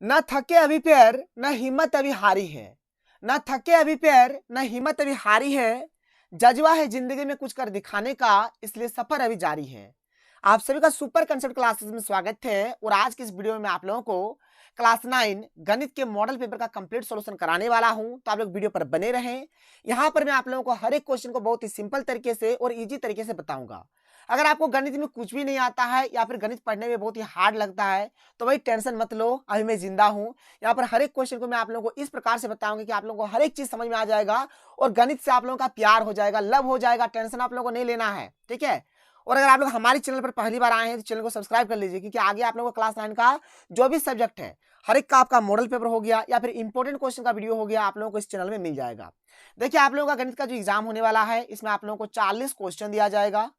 न थके अभी पैर न हिम्मत अभी हारी है, न थके अभी पैर न हिम्मत अभी हारी है, जज्बा है जिंदगी में कुछ कर दिखाने का, इसलिए सफर अभी जारी है। आप सभी का सुपर कंसेप्ट क्लासेस में स्वागत है और आज की इस वीडियो में मैं आप लोगों को क्लास 9 गणित के मॉडल पेपर का कंप्लीट सॉल्यूशन कराने वाला हूं, तो आप लोग वीडियो पर बने रहें। यहां पर मैं आप लोगों को हर एक क्वेश्चन को बहुत ही सिंपल तरीके से और इजी तरीके से बताऊंगा। अगर आपको गणित में कुछ भी नहीं आता है या फिर गणित पढ़ने में बहुत ही हार्ड लगता है तो भाई टेंशन मत लो, अभी मैं जिंदा हूं। यहाँ पर हर एक क्वेश्चन को मैं आप लोगों को इस प्रकार से बताऊंगा कि आप लोगों को हर एक चीज समझ में आ जाएगा और गणित से आप लोगों का प्यार हो जाएगा, लव हो जाएगा। टेंशन आप लोगों को नहीं लेना है, ठीक है। और अगर आप लोग हमारे चैनल पर पहली बार आए हैं तो चैनल को सब्सक्राइब कर लीजिए, क्योंकि आगे आप लोगों को क्लास 9 का जो भी सब्जेक्ट है हर एक का आपका मॉडल पेपर हो गया या फिर इंपॉर्टेंट क्वेश्चन का वीडियो हो गया, आप लोगों को इस चैनल में मिल जाएगा। देखिए, आप लोगों का गणित का जो एग्जाम होने वाला है इसमें आप लोगों को 40 क्वेश्चन दिया जाएगा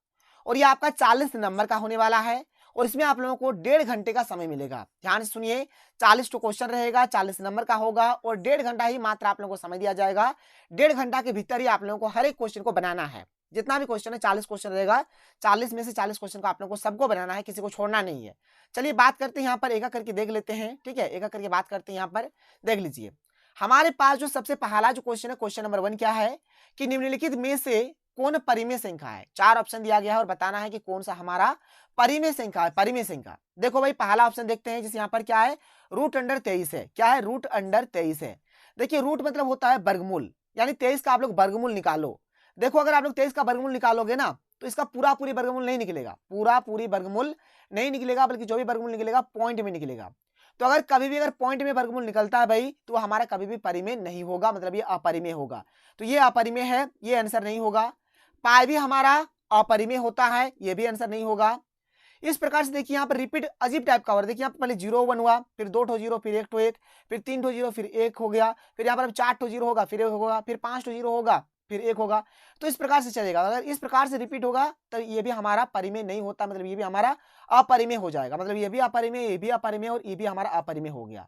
और ये आपका 40 नंबर का होने वाला है और इसमें आप लोगों को 1.5 घंटे का समय मिलेगा। ध्यान से सुनिए, 40 तो क्वेश्चन रहेगा, 40 नंबर का होगा और 1.5 घंटा ही मात्र आप लोगों को समय दिया जाएगा। 1.5 घंटा के भीतर ही आप लोगों को हर एक क्वेश्चन को बनाना है। जितना भी क्वेश्चन है 40 क्वेश्चन रहेगा, 40 में से 40 क्वेश्चन को आप लोगों को सबको बनाना है, किसी को छोड़ना नहीं है। चलिए बात करते हैं यहाँ पर, एक एक करके देख लेते हैं, ठीक है। एक एक करके बात करते हैं। यहाँ पर देख लीजिए, हमारे पास जो सबसे पहला जो क्वेश्चन है, क्वेश्चन नंबर 1 क्या है कि निम्नलिखित में से कौन परिमेय संख्या है। 4 ऑप्शन दिया गया है और बताना है कि कौन सा हमारा परिमेय संख्या है। परिमेय संख्या देखो भाई, पहला ऑप्शन देखते हैं, जिस यहाँ पर क्या है, रूट अंडर 23 है। क्या है, रूट अंडर 23 है। देखिए, रूट मतलब होता है वर्गमूल, यानी 23 का आप लोग वर्गमूल निकालो। देखो, अगर आप लोग 23 का वर्गमूल निकालोगे ना तो इसका पूरा पूरी वर्गमूल नहीं निकलेगा, पूरा पूरी वर्गमूल नहीं निकलेगा, बल्कि जो भी वर्गमूल निकलेगा पॉइंट में निकलेगा। तो अगर कभी भी अगर पॉइंट में वर्गमूल निकलता है भाई, तो हमारा कभी भी परिमेय नहीं होगा, मतलब ये अपरिमेय होगा। तो ये अपरिमेय है, ये आंसर नहीं होगा। पाई भी हमारा अपरिमेय होता है, ये भी आंसर नहीं होगा। इस प्रकार से देखिए, यहाँ पर रिपीट अजीब टाइप का हो रहा है। देखिए, यहाँ पर पहले 0 1 हुआ, फिर 2 ठो 0, फिर 1 ठो 1, फिर 3 ठो 0, फिर 1 हो गया, फिर यहाँ पर 4 ठो 0 होगा, फिर 1 होगा, फिर 5 ठो 0 होगा, फिर 1 होगा। तो इस प्रकार से चलेगा। अगर इस प्रकार से रिपीट होगा तो ये भी हमारा परिमेय नहीं होता, मतलब ये भी हमारा अपरिमेय हो जाएगा। मतलब ये भी अपरिमेय, ये भी अपरिमेय और ये भी हमारा अपरिमेय हो गया।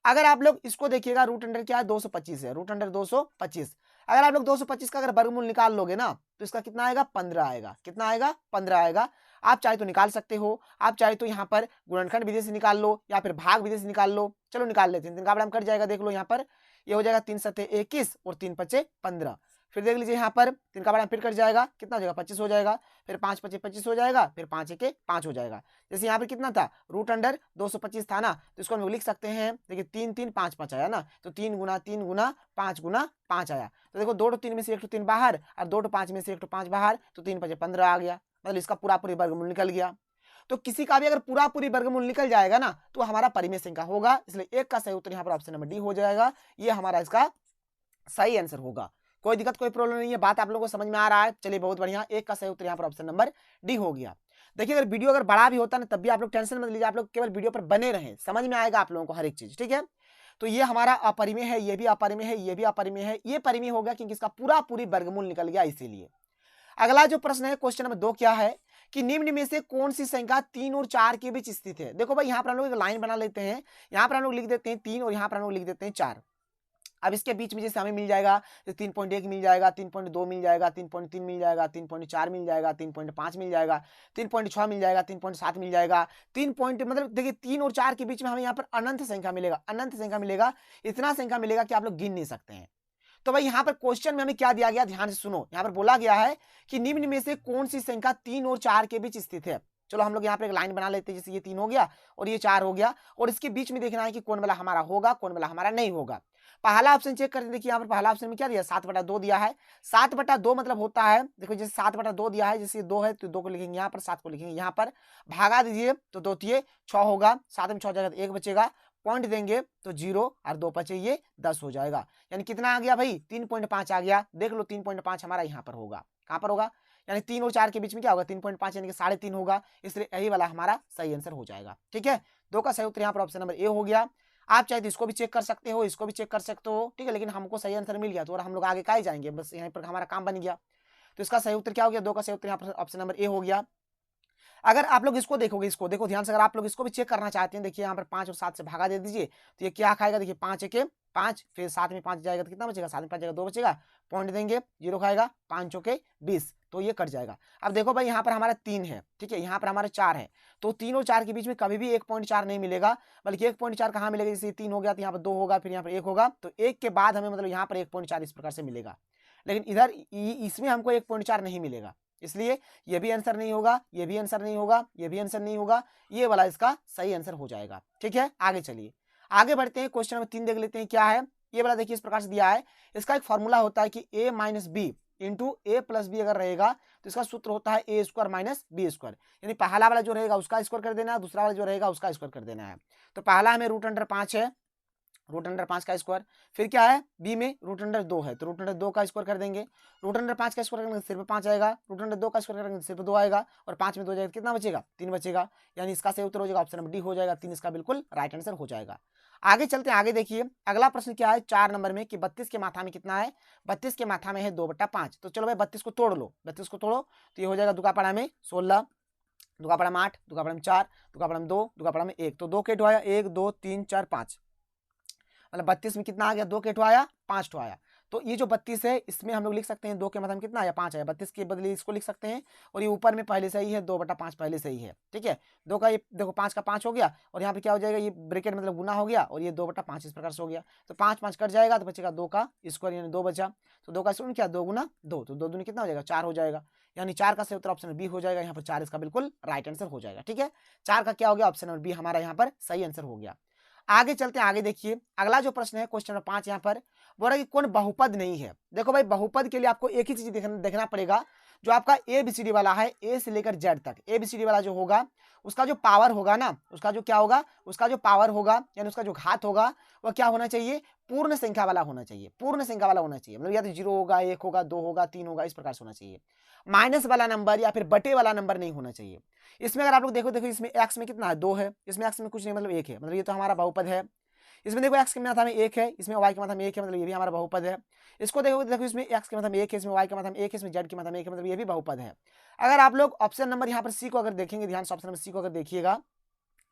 अगर आप लोग इसको देखिएगा, रूट अंडर क्या है, 225 है, रूट अंडर 225। अगर आप लोग 225 का अगर वर्गमूल निकाल लोगे ना तो इसका कितना आएगा, 15 आएगा। कितना आएगा, 15 आएगा। आप चाहे तो निकाल सकते हो, आप चाहे तो यहाँ पर गुणनखंड विधि से निकाल लो या फिर भाग विधि से निकाल लो। चलो निकाल लेते हैं, 3 का बड़ा कट जाएगा। देख लो यहाँ पर ये हो जाएगा 3 सत्ते 21 और 3 पचे 15। फिर देख लीजिए यहाँ पर 3 का बड़ा फिर कट जाएगा, कितना हो जाएगा, 25 हो जाएगा। फिर 5 पचे 25 हो जाएगा, फिर 5 एके 5 हो जाएगा। जैसे यहाँ पर कितना था, रूट अंडर 225 था ना, तो इसको हम लोग लिख सकते हैं। देखिए 3 3 5 5 आया ना, तो 3 गुना 3 गुना 5 गुना 5 आया। तो देखो 2 3 में से 1 3 बाहर और 2 5 में से 1 5 बाहर, तो 3 5 15 आ गया। मतलब इसका पूरा पूरी वर्गमूल निकल गया। तो किसी का भी अगर पूरा पूरी वर्गमूल निकल जाएगा ना तो हमारा परिमेय संख्या होगा, इसलिए एक का सही उत्तर यहाँ पर ऑप्शन नंबर डी हो जाएगा। ये हमारा इसका सही आंसर होगा। कोई दिक्कत कोई प्रॉब्लम नहीं है, बात आप लोगों को समझ में आ रहा है। चलिए बहुत बढ़िया, एक का सही उत्तर यहाँ पर ऑप्शन नंबर डी हो गया। देखिए, अगर वीडियो अगर बड़ा भी होता ना तब भी आप लोग टेंशन मत लीजिए, आप लोग केवल वीडियो पर बने रहें, समझ में आएगा आप लोगों को हर एक चीज, ठीक है। तो ये हमारा अपरिमेय है, ये भी अपरिमेय है, ये भी अपरिमेय है, ये परिमेय हो गया क्योंकि इसका पूरा पूरी वर्गमूल निकल गया, इसीलिए। अगला जो प्रश्न है, क्वेश्चन नंबर 2 क्या है कि निम्न में से कौन सी संख्या 3 और 4 के बीच स्थित है। देखो भाई, यहाँ पर हम लोग एक लाइन बना लेते हैं, यहाँ पर हम लोग लिख देते हैं 3 और यहाँ पर हम लोग लिख देते हैं 4। अब इसके बीच में जैसे हमें मिल जाएगा, 3.1 मिल जाएगा, 3.2 मिल जाएगा, 3.3 मिल जाएगा, 3.4 मिल जाएगा, 3.5 मिल जाएगा, 3.6 मिल जाएगा, 3.7 मिल जाएगा, 3 पॉइंट मतलब देखिए 3 और 4 के बीच में हमें यहाँ पर अनंत संख्या मिलेगा, अनंत संख्या मिलेगा। इतना संख्या मिलेगा कि आप लोग गिन नहीं सकते हैं। तो भाई यहाँ पर क्वेश्चन में हमें क्या दिया गया, ध्यान से सुनो। यहाँ पर बोला गया है कि निम्न में से कौन सी संख्या 3 और 4 के बीच स्थित है। चलो हम लोग यहाँ पर एक लाइन बना लेते हैं, जैसे ये 3 हो गया और ये 4 हो गया और इसके बीच में देखना है कि कौन वाला हमारा होगा, कौन वाला हमारा नहीं होगा। पहला ऑप्शन चेक करते, देखिए यहाँ पर पहला ऑप्शन में क्या दिया, 7/2 दिया है। 7/2 मतलब होता है, देखो जैसे 7/2 दिया है, जैसे 2 है तो 2 को लिखेंगे यहाँ पर, 7 को लिखेंगे यहाँ पर, भागा दीजिए तो 2 तिये 6 होगा, 7 में 6 जाएगा तो 1 बचेगा, पॉइंट देंगे तो 0 और 2 बचे ये 10 हो जाएगा। यानी कितना आ गया भाई, 3.5 आ गया। देख लो 3.5 हमारा यहाँ पर होगा, कहाँ पर होगा, यानी 3 और 4 के बीच में क्या होगा, 3.5 यानी कि 3.5 होगा, इसलिए यही वाला हमारा सही आंसर हो जाएगा। ठीक है, 2 का सही उत्तर यहाँ पर ऑप्शन नंबर ए हो गया। आप चाहे तो इसको भी चेक कर सकते हो, इसको भी चेक कर सकते हो, ठीक है, लेकिन हमको सही आंसर मिल गया तो और हम लोग आगे काहे जाएंगे, बस यहाँ पर हमारा काम बन गया। तो इसका सही उत्तर क्या हो गया, 2 का सही उत्तर यहाँ पर ऑप्शन नंबर ए हो गया। अगर आप लोग इसको देखोगे, इसको देखो ध्यान से, अगर आप लोग इसको भी चेक करना चाहते हैं, देखिए यहाँ पर 5 और 7 से भागा दे दीजिए तो ये क्या खाएगा, देखिए 5 एके 5, फिर 7 में 5 जाएगा तो कितना बचेगा, 7 में 5 जाएगा 2 बचेगा, पॉइंट देंगे, 0 खाएगा, 5 चौके 20, तो ये कट जाएगा। अब देखो भाई यहाँ पर हमारा 3 है, ठीक है, यहाँ पर हमारा 4 है, तो 3 और 4 के बीच में कभी भी 1.4 नहीं मिलेगा, बल्कि 1.4 कहाँ मिलेगा, जैसे 3 हो गया तो यहाँ पर 2 होगा, फिर यहाँ पर 1 होगा, तो 1 के बाद हमें मतलब यहाँ पर 1.4 इस प्रकार से मिलेगा, लेकिन इधर इसमें हमको 1.4 नहीं मिलेगा, इसलिए ये भी आंसर नहीं होगा, ये भी आंसर नहीं होगा, ये भी आंसर नहीं होगा, ये वाला इसका सही आंसर हो जाएगा। ठीक है, आगे चलिए, आगे बढ़ते हैं, क्वेश्चन नंबर 3 देख लेते हैं क्या है। ये वाला देखिए इस प्रकार से दिया है, इसका एक फॉर्मूला होता है कि a minus B into A plus B अगर रहेगा तो इसका सूत्र होता है A square minus B square, यानी पहला वाला जो रहेगा उसका स्क्वायर कर देना है, दूसरा वाला जो रहेगा उसका स्क्वायर कर देना है। तो पहला हमें √5 है, √5 का स्क्वायर, फिर क्या है बी में √2 है, तो √2 का स्क्वायर कर देंगे, √5 का स्क्वायर करेंगे सिर्फ 5 आएगा, √2 का स्क्वायर करेंगे सिर्फ 2 आएगा, और 5 में 2 जाएगा कितना बचेगा, 3 बचेगा, यानी इसका सही उत्तर हो जाएगा ऑप्शन नंबर डी हो जाएगा, 3 इसका बिल्कुल राइट आंसर हो जाएगा। आगे चलते हैं, आगे देखिए अगला प्रश्न क्या है 4 नंबर में कि 32 के माथा में कितना है, 32 के माथा में है 2/5, तो चलो भाई 32 को तोड़ लो, 32 को तोड़ो तो ये हो जाएगा दुका पड़ा में 16, दुका पड़ा में 8, दुका पड़ा में 4, दुका पड़ा में 2, दुका पड़ा में 1, तो 2 के ठो आया 1 2 3 4 5, मतलब 32 में कितना आ गया, 2 के ठो आया 5 ठो आया, तो ये जो 32 है इसमें हम लोग लिख सकते हैं 2 के मतलब कितना आया 5 आया, 32 के बदले इसको लिख सकते हैं, और ये ऊपर में पहले से ही है 2/5 पहले से ही है, ठीक है, 2 का ये देखो 5 का 5 हो गया, और यहाँ पे क्या हो जाएगा, ये ब्रैकेट मतलब गुना हो गया, और ये 2/5 इस प्रकार से हो गया, तो 5 5 कट जाएगा तो बचेगा 2 का स्क्वायर, यानी 2 बचा, तो 2 का स्क्वायर क्या 2 गुना 2, तो 2 दूनी कितना हो जाएगा 4 हो जाएगा, यानी 4 का सही उत्तर ऑप्शन बी हो जाएगा, यहाँ पर 4 इसका बिल्कुल राइट आंसर हो जाएगा। ठीक है, 4 का क्या हो गया ऑप्शन नंबर बी हमारा यहाँ पर सही आंसर हो गया। आगे चलते हैं, आगे देखिए अगला जो प्रश्न है क्वेश्चन नंबर 5 यहाँ पर बोल रहा है कि कौन बहुपद नहीं है। देखो भाई बहुपद के लिए आपको एक ही चीज देखना पड़ेगा, जो आपका ABCD वाला है ए से लेकर जेड तक, ABCD वाला जो होगा उसका जो पावर होगा ना, उसका जो क्या होगा, उसका जो पावर होगा यानी उसका जो घात होगा वह क्या होना चाहिए, पूर्ण संख्या वाला होना चाहिए, पूर्ण संख्या वाला होना चाहिए, मतलब या तो 0 होगा 1 होगा 2 होगा 3 होगा इस प्रकार से होना चाहिए, माइनस वाला नंबर या फिर बटे वाला नंबर नहीं होना चाहिए। इसमें अगर आप लोग देखो इसमें एक्स में कितना है 2 है, इसमें एक्स में कुछ नहीं मतलब 1 है, मतलब ये तो हमारा बहुपद है। इसमें देखो एक्स के मात्रा में 1 है, इसमें वाई के मात्रा में 1 है, मतलब ये भी हमारा बहुपद है। इसको देखो इसमें एक्स के मात्रा में 1 है, इसमें वाई के मात्रा में 1 है, इसमें जेड की मात्रा में 1 है, मतलब ये भी बहुपद है। अगर आप लोग ऑप्शन नंबर यहाँ पर सी को अगर देखेंगे, ध्यान से ऑप्शन नंबर सी को अगर देखिएगा,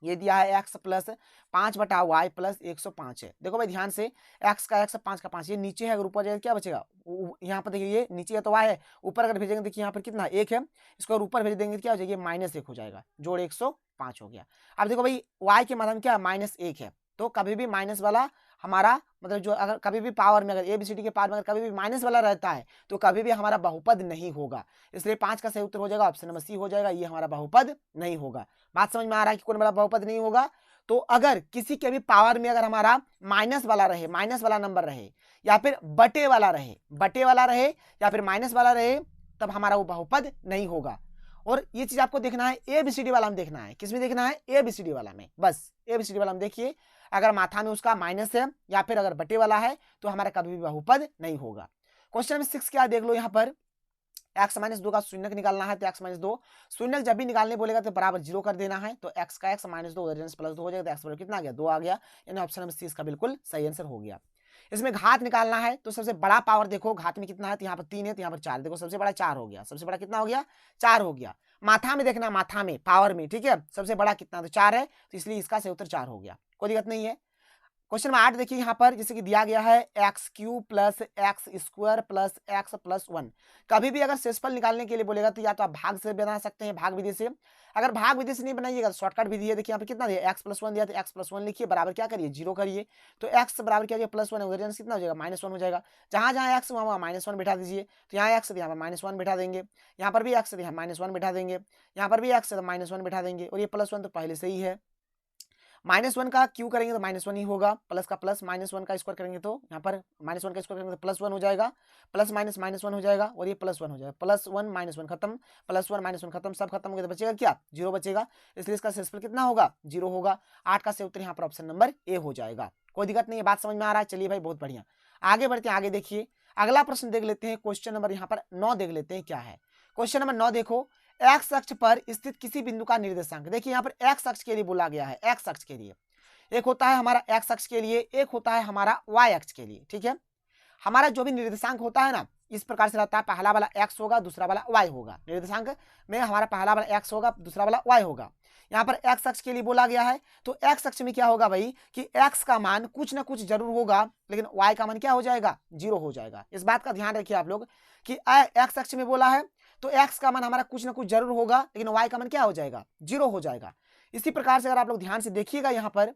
ये दिया है एक्स प्लस 5/y प्लस 105 है। देखो भाई ध्यान से एक्स का एक्स 5 का 5, ये नीचे है, अगर ऊपर जाएगा क्या बचेगा, यहाँ पर देखिए ये नीचे है तो y है, ऊपर अगर भेजेंगे देखिए यहाँ पर कितना 1 है, इसको अगर ऊपर भेज देंगे तो क्या हो जाएगा -1 हो जाएगा, जोड़ 105 हो गया। अब देखो भाई y के मतलब क्या -1 है, तो कभी भी माइनस वाला हमारा मतलब जो अगर कभी भी पावर में अगर ABCD के पावर में अगर कभी भी माइनस वाला रहता है तो कभी भी हमारा बहुपद नहीं होगा, इसलिए 5 का सही उत्तर हो जाएगा ऑप्शन नंबर सी हो जाएगा, ये हमारा बहुपद नहीं होगा। बात समझ में आ रहा है कि कौन वाला बहुपद नहीं होगा, तो अगर किसी के भी पावर में अगर हमारा माइनस वाला रहे, माइनस वाला नंबर रहे, या फिर बटे वाला रहे, बटे वाला रहे या फिर माइनस वाला रहे, तब हमारा वो बहुपद नहीं होगा। और ये चीज आपको देखना है ABCD वाला में देखना है, किसमें देखना है ABCD वाला में, बस ABCD वाला में देखिए, अगर माथा में उसका माइनस है या फिर अगर बटे वाला है तो हमारा कभी भी बहुपद नहीं होगा। क्वेश्चन नंबर 6 क्या देख लो यहाँ पर, x -2 का शून्यक निकालना है, तो x -2 शून्यक जब भी निकालने बोलेगा तो बराबर 0 कर देना है, तो x का x -2 उधर +2 हो जाएगा, तो x बराबर कितना आ गया 2 आ गया, यानी ऑप्शन नंबर सी इसका बिल्कुल सही आंसर हो गया। इसमें घात निकालना है, तो सबसे बड़ा पावर देखो घात में कितना है, तो यहाँ पर 3 है, तो यहाँ पर 4, देखो सबसे बड़ा 4 हो गया, सबसे बड़ा कितना हो गया 4 हो गया। माथा में देखना, माथा में पावर में, ठीक है, सबसे बड़ा कितना तो 4 है, तो इसलिए इसका सही उत्तर 4 हो गया, कोई दिक्कत नहीं है। क्वेश्चन नंबर 8 देखिए यहाँ पर जैसे कि दिया गया है x³ + x² + x + 1, कभी भी अगर शेषफल निकालने के लिए बोलेगा तो या तो आप भाग से बना सकते हैं, भाग विधि से, अगर भाग विधि से नहीं बनाइएगा तो शॉर्टकट विधि है, देखिए यहाँ पे कितना दिया x + 1 दिया, तो x + 1 लिखिए, बराबर क्या करिए 0 करिए, तो x बराबर क्या +1 है, उधर कितना हो जाएगा -1 हो जाएगा, जहाँ जहाँ x वहाँ -1 बैठा दीजिए, तो यहाँ x यहाँ पर -1 बैठा देंगे, यहाँ पर भी x यहाँ -1 बैठा देंगे, यहाँ पर भी x -1 बैठा देंगे, और ये +1 तो पहले से ही है, -1 का क्यू करेंगे तो -1 ही होगा, प्लस का प्लस -1 का स्क्वायर करेंगे तो यहाँ पर -1 का स्क्वायर करेंगे तो +1 हो जाएगा, प्लस माइनस -1 हो जाएगा, और ये +1 हो जाएगा, +1 -1 खत्म, +1 -1 खत्म, सब खत्म हो गया, तो बचेगा क्या 0 बचेगा, इसलिए इसका शेषफल कितना होगा 0 होगा। 8 का सही उत्तर यहाँ पर ऑप्शन नंबर ए हो जाएगा, कोई दिक्कत नहीं है, बात समझ में आ रहा है, चलिए भाई बहुत बढ़िया। आगे बढ़ते हैं, आगे देखिए अगला प्रश्न देख लेते हैं, क्वेश्चन नंबर यहाँ पर 9 देख लेते हैं क्या है। क्वेश्चन नंबर 9 देखो, एक्स अक्ष पर स्थित किसी बिंदु का निर्देशांक, देखिए यहाँ पर एक्स अक्ष के लिए बोला गया है, एक्स अक्ष के लिए एक होता है हमारा एक्स अक्ष के लिए, एक होता है हमारा वाई अक्ष के लिए, ठीक है। हमारा जो भी निर्देशांक होता है ना, इस प्रकार से रहता है, पहला वाला x होगा, दूसरा वाला y होगा। निर्देशांक में हमारा पहला वाला x होगा, दूसरा वाला y होगा। यहाँ पर x अक्ष के लिए बोला गया है, तो x अक्ष में क्या होगा भाई कि x का मान कुछ ना कुछ जरूर होगा, लेकिन y का मान क्या हो जाएगा, 0 हो जाएगा। इस बात का ध्यान रखिए आप लोग कि x अक्ष में बोला है तो x का मान हमारा कुछ ना कुछ जरूर होगा, लेकिन y का मान क्या हो जाएगा, 0 हो जाएगा। इसी प्रकार से अगर आप लोग ध्यान से देखिएगा यहाँ पर,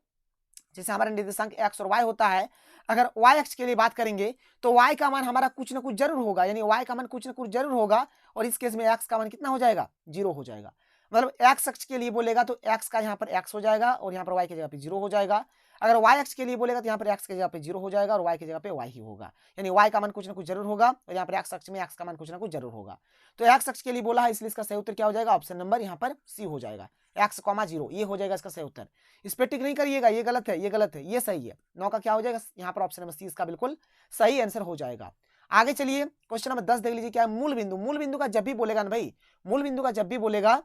जैसे हमारा निर्देशांक x और y होता है, अगर y अक्ष के लिए बात करेंगे तो y का मान हमारा कुछ ना कुछ जरूर होगा, यानी y का मान कुछ ना कुछ जरूर होगा, और इस केस में x का मान कितना हो जाएगा, 0 हो जाएगा। मतलब x अक्ष के लिए बोलेगा तो x का यहाँ पर x हो जाएगा और यहाँ पर y की जगह पे 0 हो जाएगा। अगर y अक्ष के लिए बोलेगा तो यहाँ पर x की जगह पे 0 हो जाएगा और y की जगह पे y ही होगा, यानी y का मान कुछ ना कुछ जरूर होगा और यहाँ पर x अक्ष में x का मान कुछ ना कुछ जरूर होगा। तो x अक्ष के लिए बोला है, इसलिए इसका सही उत्तर क्या हो जाएगा, ऑप्शन नंबर यहाँ पर सी हो जाएगा, x, 0, ये हो जाएगा इसका सही उत्तर। इस पे टिक नहीं करिएगा, ये गलत है, ये गलत है, ये सही है। 9 का क्या हो जाएगा, यहाँ पर ऑप्शन नंबर सी इसका बिल्कुल सही आंसर हो जाएगा। आगे चलिए क्वेश्चन नंबर 10 देख लीजिए, क्या है मूल बिंदु। मूल बिंदु का जब भी बोलेगा ना भाई, मूल बिंदु का जब भी बोलेगा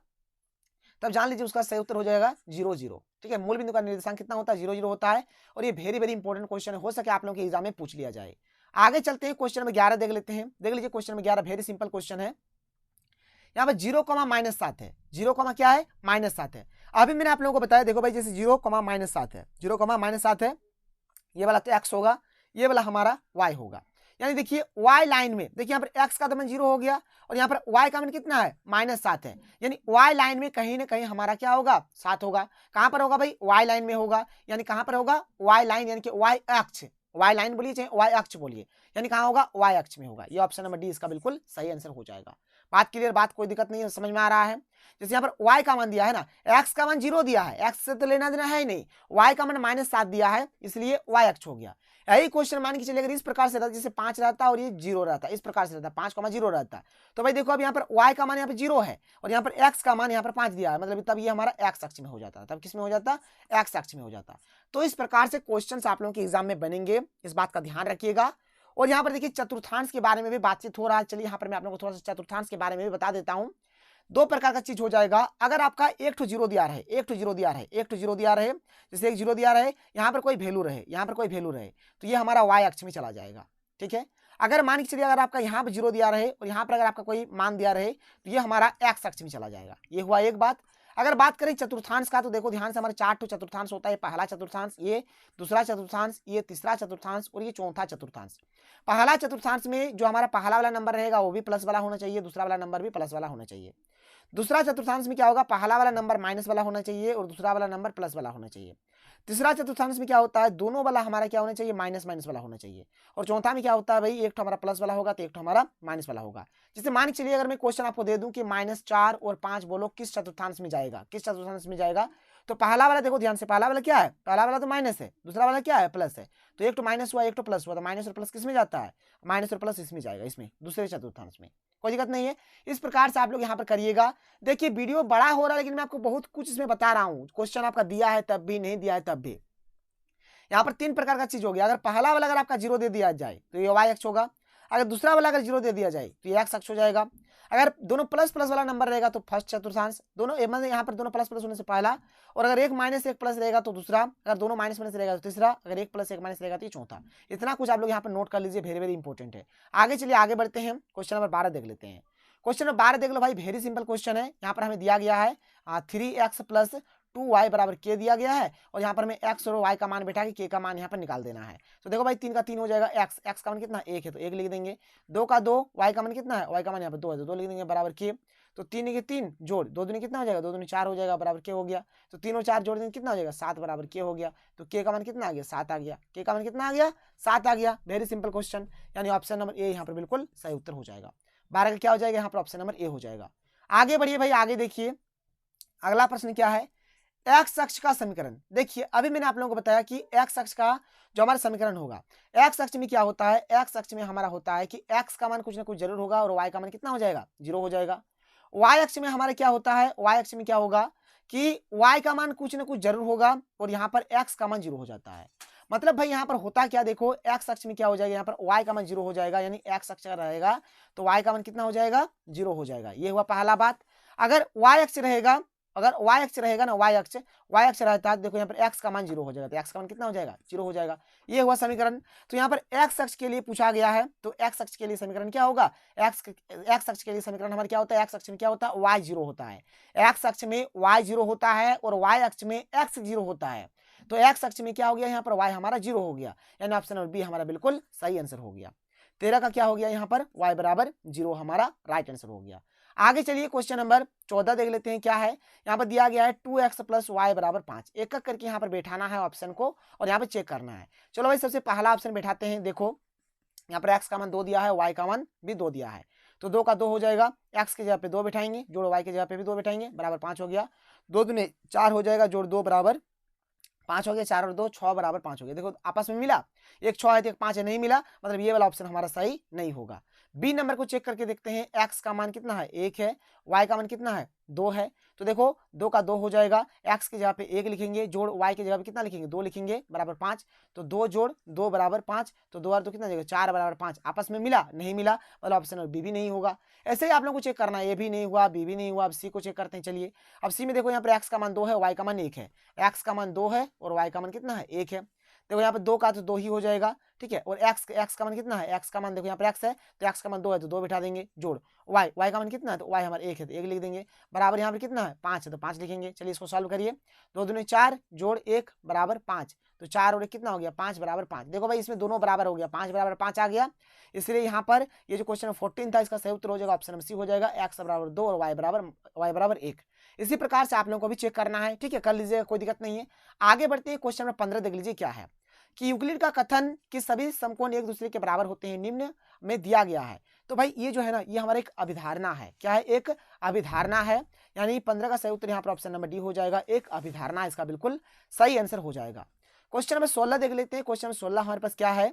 तब जान लीजिए उसका सही उत्तर हो जाएगा 0, 0। ठीक है, मूल बिंदु का निर्देशांक कितना होता है, 0, 0 होता है, और ये वेरी वेरी इंपॉर्टेंट क्वेश्चन हो सके आप लोगों के एग्जाम में पूछ लिया जाए। आगे चलते हैं, क्वेश्चन नंबर 11 देख लेते हैं। देख लीजिए question number 11 very simple question है। यहाँ पर 0, -7 है, 0, क्या है, -7 है। अभी मैंने आप लोगों को बताया, देखो भाई जैसे 0, -7 है, 0, -7 है, ये वाला तो x होगा, ये वाला हमारा y होगा। यानी देखिए y लाइन में देखिए यहाँ पर x का तो मान 0 हो गया और यहाँ पर y का मान कितना है, -7 है, यानी y लाइन में कहीं ना कहीं हमारा क्या होगा, 7 होगा। कहां पर होगा भाई, y लाइन में होगा, यानी कहां पर होगा, y लाइन, यानी कि y अक्ष, y लाइन बोलिए चाहे y अक्ष बोलिए, यानी कहां होगा, y अक्ष में होगा। ये ऑप्शन नंबर डी इसका बिल्कुल सही आंसर हो जाएगा। बात क्लियर, बात कोई दिक्कत नहीं है, समझ में आ रहा है। जैसे यहाँ पर y का मान दिया है ना, x का मान 0 दिया है, x से तो लेना देना है ही नहीं, y का मान -7 दिया है, इसलिए y अक्ष हो गया। यही क्वेश्चन मान के चलिए अगर इस प्रकार से रहता, जैसे 5 रहता और ये 0 रहता, इस प्रकार से रहता 5,0 रहता, तो भाई देखो अब यहाँ पर y का मान यहाँ पे 0 है और यहाँ पर x का मान यहाँ पर 5 दिया है, मतलब तब ये हमारा x अक्ष में हो जाता, तब किस में हो जाता, x अक्ष में हो जाता। तो इस प्रकार से क्वेश्चन आप लोगों के एग्जाम में बनेंगे, इस बात का ध्यान रखिएगा। और यहाँ पर देखिए चतुर्थांश के बारे में भी बातचीत हो रहा है, चलिए यहाँ पर मैं आप लोगों को थोड़ा सा चतुर्थांश के बारे में भी बता देता हूँ। 2 प्रकार का चीज हो जाएगा। अगर आपका 1 0 दिया रहे, 1 0 दिया रहे, 1 0 दिया रहे, जैसे 1 0 दिया रहे, यहाँ पर कोई वैल्यू रहे, यहाँ पर कोई वैल्यू रहे, तो ये हमारा y अक्ष में चला जाएगा। ठीक है, अगर मान के चलिए अगर आपका यहाँ पर 0 दिया रहे और यहाँ पर अगर आपका कोई मान दिया रहे, तो ये हमारा x अक्ष में चला जाएगा। ये हुआ एक बात। अगर बात करें चतुर्थांश का, तो देखो ध्यान से, हमारे 4 चतुर्थांश होता है, पहला चतुर्थांश, ये दूसरा चतुर्थांश, ये तीसरा चतुर्थांश और ये चौथा चतुर्थांश। पहला चतुर्थांश में जो हमारा पहला वाला नंबर रहेगा वो भी प्लस वाला होना चाहिए, दूसरा वाला नंबर भी प्लस वाला होना चाहिए। दूसरा चतुर्थांश में क्या होगा, पहला वाला नंबर माइनस वाला होना चाहिए और दूसरा वाला नंबर प्लस वाला होना चाहिए। तीसरा चतुर्थांश में क्या होता है, दोनों वाला हमारा क्या होना चाहिए, माइनस माइनस वाला होना चाहिए। और चौथा में क्या होता है भाई, एक तो हमारा प्लस वाला होगा तो एक तो हमारा माइनस वाला होगा। जैसे मान के चलिए अगर मैं क्वेश्चन आपको दे दूं कि -4 और 5 बोलो किस चतुर्थांश में जाएगा, किस चतुर्थांश में जाएगा, तो पहला वाला देखो ध्यान से, पहला वाला क्या है, पहला वाला तो माइनस है, दूसरा वाला क्या है, प्लस है, तो एक तो माइनस हुआ एक तो प्लस हुआ, तो माइनस और प्लस किस में जाता है, माइनस और प्लस इसमें जाएगा, इसमें दूसरे चतुर्थांश में। कोई दिक्कत नहीं है, इस प्रकार से आप लोग यहाँ पर करिएगा। देखिए वीडियो बड़ा हो रहा है लेकिन मैं आपको बहुत कुछ इसमें बता रहा हूँ, क्वेश्चन आपका दिया है तब भी, नहीं दिया है तब भी। यहाँ पर 3 प्रकार का चीज हो गया। अगर पहला वाला अगर आपका 0 दे दिया जाए तो ये y अक्ष होगा, अगर दूसरा वाला अगर 0 दे दिया जाए तो ये x अक्ष हो जाएगा। अगर दोनों प्लस प्लस वाला नंबर रहेगा तो फर्स्ट चतुर्थांश, दोनों मतलब यहाँ पर दोनों प्लस प्लस होने से पहला, और अगर 1 - 1 प्लस रहेगा तो दूसरा, अगर दोनों माइनस माइनस रहेगा तो तीसरा, अगर 1 + 1 - रहेगा तो ये चौथा। इतना कुछ आप लोग यहाँ पर नोट कर लीजिए, वेरी वेरी इंपॉर्टेंट है। आगे चलिए, आगे बढ़ते हैं, क्वेश्चन नंबर 12 देख लेते हैं। क्वेश्चन नंबर 12 देख लो भाई, वेरी सिंपल क्वेश्चन है। यहाँ पर हमें दिया गया है 3x + 2y = k दिया गया है, और यहाँ पर हमें x और y का मान बैठा के k का मान यहाँ पर निकाल देना है। तो देखो भाई 3 का 3 हो जाएगा, x का मान कितना 1 है तो 1 लिख देंगे, 2 का 2, y का मान कितना है, y का मान यहाँ पर 2 है तो 2 लिख देंगे बराबर k। तो 3 के 3 जोड़ 2 दूनी कितना हो जाएगा, 2 दूनी 4 हो जाएगा बराबर k हो गया। तो 3 और 4 जोड़ देंगे कितना हो जाएगा, 7 बराबर k हो गया। तो k का मान कितना आ गया, 7 आ गया, k का मान कितना आ गया, 7 आ गया। वेरी सिंपल क्वेश्चन, यानी ऑप्शन नंबर ए यहाँ पर बिल्कुल सही उत्तर हो जाएगा। 12 का क्या हो जाएगा, यहाँ पर ऑप्शन नंबर ए हो जाएगा। आगे बढ़िए भाई, आगे देखिए अगला प्रश्न क्या है, एक्स अक्ष का समीकरण। देखिए अभी मैंने आप लोगों को बताया कि एक्स अक्ष का जो हमारा समीकरण होगा, एक्स अक्ष में क्या होता है, एक्स अक्ष में हमारा होता है कि एक्स का मान कुछ ना कुछ जरूर होगा और वाई का मान कितना हो जाएगा, 0 हो जाएगा। वाई अक्ष में हमारा क्या होता है, वाई अक्ष में क्या होगा कि वाई का मान कुछ ना कुछ जरूर होगा और यहाँ पर एक्स का मान 0 हो जाता है। मतलब भाई यहाँ पर होता क्या, देखो एक्स अक्ष में क्या हो जाएगा, यहाँ पर वाई का मान 0 हो जाएगा, यानी एक्स अक्ष रहेगा तो वाई का मान कितना हो जाएगा, 0 हो जाएगा। ये हुआ पहला बात। अगर वाई अक्ष रहेगा अगर y अक्ष रहेगा ना, y अक्ष रहता है, देखो यहाँ पर x का मान 0 हो जाएगा, तो x का मान कितना हो जाएगा, 0 हो जाएगा। ये हुआ समीकरण। तो यहाँ पर x अक्ष के लिए पूछा गया है, तो x अक्ष के लिए समीकरण क्या होगा, x अक्ष के लिए समीकरण हमारा क्या होता है, x अक्ष में क्या होता है, y 0 होता है, x अक्ष में y 0 होता है और y अक्ष में x 0 होता है। तो x अक्ष में क्या हो गया, यहाँ पर y हमारा 0 हो गया, यानी ऑप्शन नंबर बी हमारा बिल्कुल सही आंसर हो गया। 13 का क्या हो गया, यहाँ पर y बराबर 0 हमारा राइट आंसर हो गया। आगे चलिए क्वेश्चन नंबर 14 देख लेते हैं क्या है। यहाँ पर दिया गया है 2x प्लस वाई बराबर 5। एक एक करके यहाँ पर बैठाना है ऑप्शन को और यहाँ पर चेक करना है। चलो भाई सबसे पहला ऑप्शन बैठाते हैं। देखो यहाँ पर x का मान 2 दिया है, y का मान भी 2 दिया है, तो 2 का 2 हो जाएगा, x की जगह पे 2 बैठाएंगे, जोड़ y की जगह पे भी 2 बैठाएंगे, बराबर 5 हो गया। 2 दूने 4 हो जाएगा, जोड़ 2 बराबर 5 हो गया, 4 और 2 6 बराबर 5 हो गया। देखो आपस में मिला, एक 6 है तो एक 5 है, नहीं मिला, मतलब ये वाला ऑप्शन हमारा सही नहीं होगा। बी नंबर को चेक करके देखते हैं। x का मान कितना है, 1 है, y का मान कितना है, 2 है, तो देखो 2 का 2 हो जाएगा, x की जगह पे 1 लिखेंगे, जोड़ y की जगह पे कितना लिखेंगे, 2 लिखेंगे, बराबर 5, तो 2 जोड़ 2 बराबर 5, तो 2 और 2 कितना जाएगा, 4 बराबर 5। आपस में मिला, नहीं मिला, मतलब ऑप्शन बी भी नहीं होगा। ऐसे ही आप लोगों को चेक करना है, ये भी नहीं हुआ, बी भी नहीं हुआ। अब सी को चेक करते हैं। चलिए अब सी में देखो यहाँ पर x का मान 2 है, y का मान 1 है, x का मान 2 है और y का मान कितना है, 1 है। देखो यहाँ पे 2 का तो 2 ही हो जाएगा, ठीक है, और x का मान कितना है, x का मान देखो यहाँ पर x है, तो x का मान 2 है तो 2 बिठा देंगे, जोड़ y का मान कितना है, तो y हमारा 1 है तो 1 लिख देंगे, बराबर यहाँ पर कितना है, 5 है तो 5 लिखेंगे। चलिए इसको सॉल्व करिए। 2 दूनी 4 जोड़ 1 बराबर 5, तो 4 और 1 कितना हो गया, 5 बराबर 5। देखो भाई इसमें दोनों बराबर हो गया, 5 बराबर 5 आ गया, इसलिए यहाँ पर ये जो क्वेश्चन 14 था इसका सही उत्तर हो जाएगा ऑप्शन नंबर सी हो जाएगा, x बराबर 2 और y बराबर 1। इसी प्रकार से आप लोगों को भी चेक करना है, ठीक है, कर लीजिएगा, कोई दिक्कत नहीं है। आगे बढ़ते हैं, क्वेश्चन नंबर 15 देख लीजिए क्या है कि यूक्लिड का कथन कि सभी समकोण एक दूसरे के बराबर होते हैं निम्न में दिया गया है। तो भाई ये जो है ना, ये हमारा एक अभिधारणा है, क्या है, एक अभिधारणा है, यानी 15 का सही उत्तर यहाँ पर ऑप्शन नंबर डी हो जाएगा, एक अभिधारणा इसका बिल्कुल सही आंसर हो जाएगा। क्वेश्चन नंबर 16 देख लेते हैं। क्वेश्चन नंबर 16 हमारे पास क्या है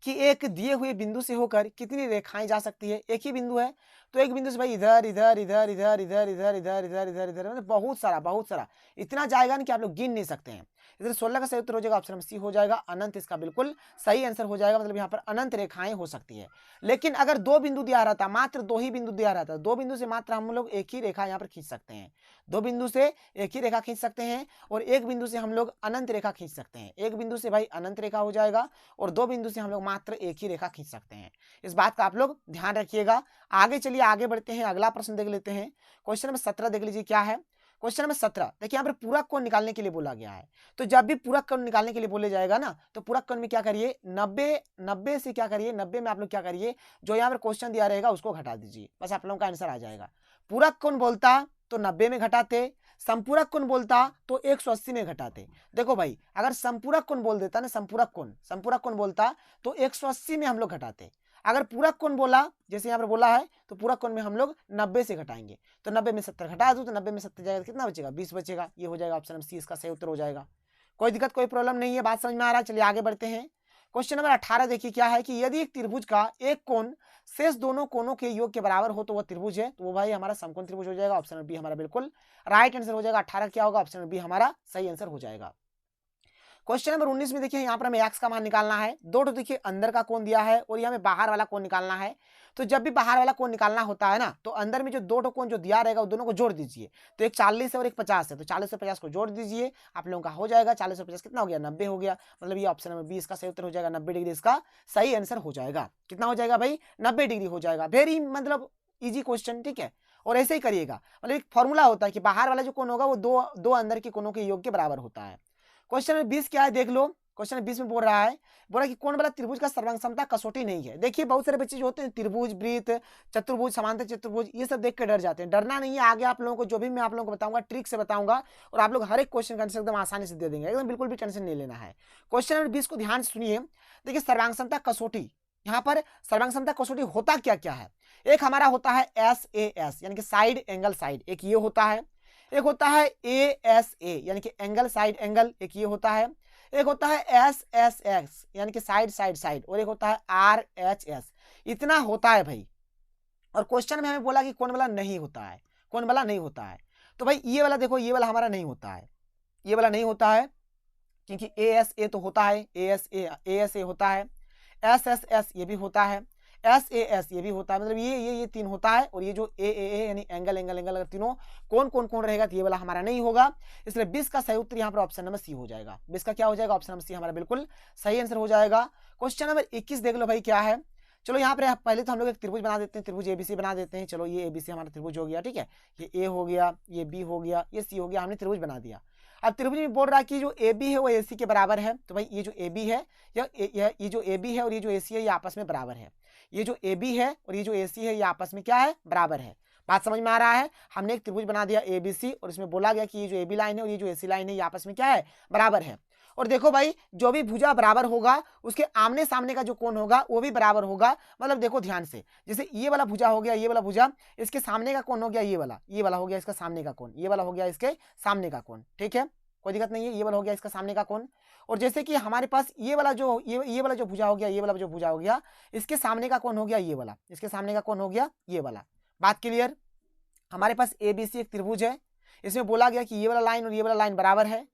कि एक दिए हुए बिंदु से होकर कितनी रेखाएं जा सकती है। एक ही बिंदु है, तो एक बिंदु से भाई इधर इधर इधर इधर इधर इधर इधर इधर इधर इधर मतलब बहुत सारा इतना जाएगा ना कि आप लोग गिन नहीं सकते हैं। इधर 16 का सही उत्तर हो जाएगा ऑप्शन नंबर सी हो जाएगा, अनंत इसका बिल्कुल सही आंसर हो जाएगा, मतलब यहाँ पर अनंत रेखाएं हो सकती है। लेकिन अगर 2 बिंदु दिया रहता, मात्र 2 ही बिंदु दिया रहता, 2 बिंदु से मात्र हम लोग एक ही रेखा यहाँ पर खींच सकते हैं, 2 बिंदु से एक ही रेखा खींच सकते हैं, और एक बिंदु से हम लोग अनंत रेखा खींच सकते हैं। एक बिंदु से भाई अनंत रेखा हो जाएगा और 2 बिंदु से हम लोग मात्र एक ही रेखा खींच सकते हैं। इस बात का आप लोग ध्यान रखिएगा। आगे चलिए आगे बढ़ते हैं, अगला प्रश्न देख लेते हैं। क्वेश्चन नंबर 17 देख लीजिए क्या है। क्वेश्चन नंबर 17 देखिए, यहाँ पर पूरक कोण निकालने के लिए बोला गया है। तो जब भी पूरक कोण निकालने के लिए बोले जाएगा ना, तो पूरक कोण में क्या करिए, 90 से क्या करिए, 90 में आप लोग क्या करिए, जो यहाँ पर क्वेश्चन दिया रहेगा उसको घटा दीजिए, बस आप लोगों का आंसर आ जाएगा। पूरक कोण बोलता तो 90 में घटाते, संपूरक कोण बोलता तो 180 में घटाते। देखो भाई अगर संपूरक कोण बोल देता ना, संपूरक कोण बोलता तो 180 में हम लोग घटाते। अगर पूरक कोण बोला, जैसे यहाँ पर बोला है, तो पूरक कोण में हम लोग 90 से घटाएंगे, तो 90 में 70 घटा दो, तो 90 में 70 जाएगा, कितना बचेगा, 20 बचेगा। ये हो जाएगा ऑप्शन सी इसका सही उत्तर हो जाएगा। कोई दिक्कत कोई प्रॉब्लम नहीं है, बात समझ में आ रहा है। चलिए आगे बढ़ते हैं। क्वेश्चन नंबर 18 देखिए क्या है कि यदि एक त्रिभुज का एक कोण शेष दोनों कोणों के योग के बराबर हो तो वह त्रिभुज है, तो वो भाई हमारा समकोण त्रिभुज हो जाएगा। ऑप्शन बी हमारा बिल्कुल राइट आंसर हो जाएगा। 18 क्या होगा, ऑप्शन बी हमारा सही आंसर हो जाएगा। क्वेश्चन नंबर 19 में देखिए, यहाँ पर हमें x का मान निकालना है। दो देखिए अंदर का कोण दिया है और ये हमें बाहर वाला कोण निकालना है। तो जब भी बाहर वाला कोण निकालना होता है ना, तो अंदर में जो 2 कोण जो दिया रहेगा वो दोनों को जोड़ दीजिए। तो एक 40 है और एक 50 है, तो 40 और 50 को जोड़ दीजिए, आप लोगों का हो जाएगा 40 और 50 कितना हो गया, 90 हो गया। मतलब ये ऑप्शन नंबर बी इसका सही उत्तर हो जाएगा, 90 डिग्री इसका सही आंसर हो जाएगा। कितना हो जाएगा भाई, 90 डिग्री हो जाएगा। वेरी मतलब इजी क्वेश्चन, ठीक है। और ऐसे ही करिएगा, मतलब एक फॉर्मूला होता है कि बाहर वाला जो कोण होगा वो दो अंदर के कोणों के योग के बराबर होता है। क्वेश्चन नंबर 20 क्या है देख लो। क्वेश्चन 20 में बोल रहा है कि कोण वाला त्रिभुज का सर्वांग क्षमता कसौटी नहीं है। देखिए बहुत सारे बच्चे जो होते हैं त्रिभुज, वृत्त, चतुर्भुज, समांतर चतुर्भुज, ये सब देख के डर जाते हैं। डरना नहीं है, आगे आप लोगों को जो भी मैं आप लोगों को बताऊंगा ट्रिक से बताऊंगा और आप लोग हर एक क्वेश्चन का आंसर एकदम आसानी से दे देंगे, एकदम बिल्कुल भी टेंशन नहीं लेना है। क्वेश्चन नंबर 20 को ध्यान से सुनिए। देखिए सर्वांग क्षमता कसौटी, यहाँ पर सर्वांग क्षमता कसौटी होता क्या क्या है। एक हमारा होता है SAS यानी कि साइड एंगल साइड, एक ये होता है। एक होता है ASA यानी कि एंगल साइड एंगल, एक ये होता है। एक होता है SSX यानी कि साइड साइड साइड, और एक होता है RHS। इतना होता है भाई। और क्वेश्चन में हमें बोला कि कोण वाला नहीं होता है, कोण वाला नहीं होता है। तो भाई ये वाला देखो, ये वाला हमारा नहीं होता है, ये वाला नहीं होता है, क्योंकि ASA तो होता है, ASA होता है, SSS ये भी होता है, SAS ये भी होता है, मतलब ये 3 होता है, और ये जो AAA यानी एंगल एंगल एंगल, अगर तीनों कौन रहेगा तो ये वाला हमारा नहीं होगा, इसलिए 20 का सही उत्तर यहाँ पर ऑप्शन नंबर सी हो जाएगा। 20 का क्या हो जाएगा, ऑप्शन नंबर सी हमारा बिल्कुल सही आंसर हो जाएगा। क्वेश्चन नंबर 21 देख लो भाई क्या है। चलो यहाँ पर पहले तो हम लोग एक त्रिभुज बना देते हैं, त्रिभुज ABC बना देते हैं। चलो ये ABC हमारा त्रिभुज हो गया, ठीक है, ये A हो गया, ये B हो गया, ये C हो गया, हमने त्रिभुज बना दिया। अब त्रिभुज में बोल रहा है कि जो AB है वो AC के बराबर है, तो भाई ये जो AB है ये जो AB है और ये जो AC है ये आपस में बराबर है। ये जो AB है और ये जो AC है ये आपस में क्या है, बराबर है। बात समझ में आ रहा है। हमने एक त्रिभुज बना दिया ABC और इसमें बोला गया कि ये जो AB लाइन है और ये जो AC लाइन है ये आपस में क्या है, बराबर है। और देखो भाई जो भी भुजा बराबर होगा उसके आमने सामने का जो कोण होगा वो भी बराबर होगा। मतलब देखो ध्यान से, जैसे ये वाला भुजा हो गया, ये वाला भुजा, इसके सामने का कोण हो गया ये वाला हो गया इसका सामने का कोण, ये वाला हो गया इसके सामने का कोण, ठीक है, कोई दिक्कत नहीं है, ये वाला हो गया इसका सामने का कोण। और जैसे कि हमारे पास ये वाला जो भुजा हो गया, ये वाला जो भुजा हो गया, इसके सामने का कोण हो गया ये वाला, इसके सामने का कोण हो गया ये वाला। बात क्लियर। हमारे पास ABC एक त्रिभुज है, इसमें बोला गया कि ये वाला लाइन और ये वाला लाइन बराबर है।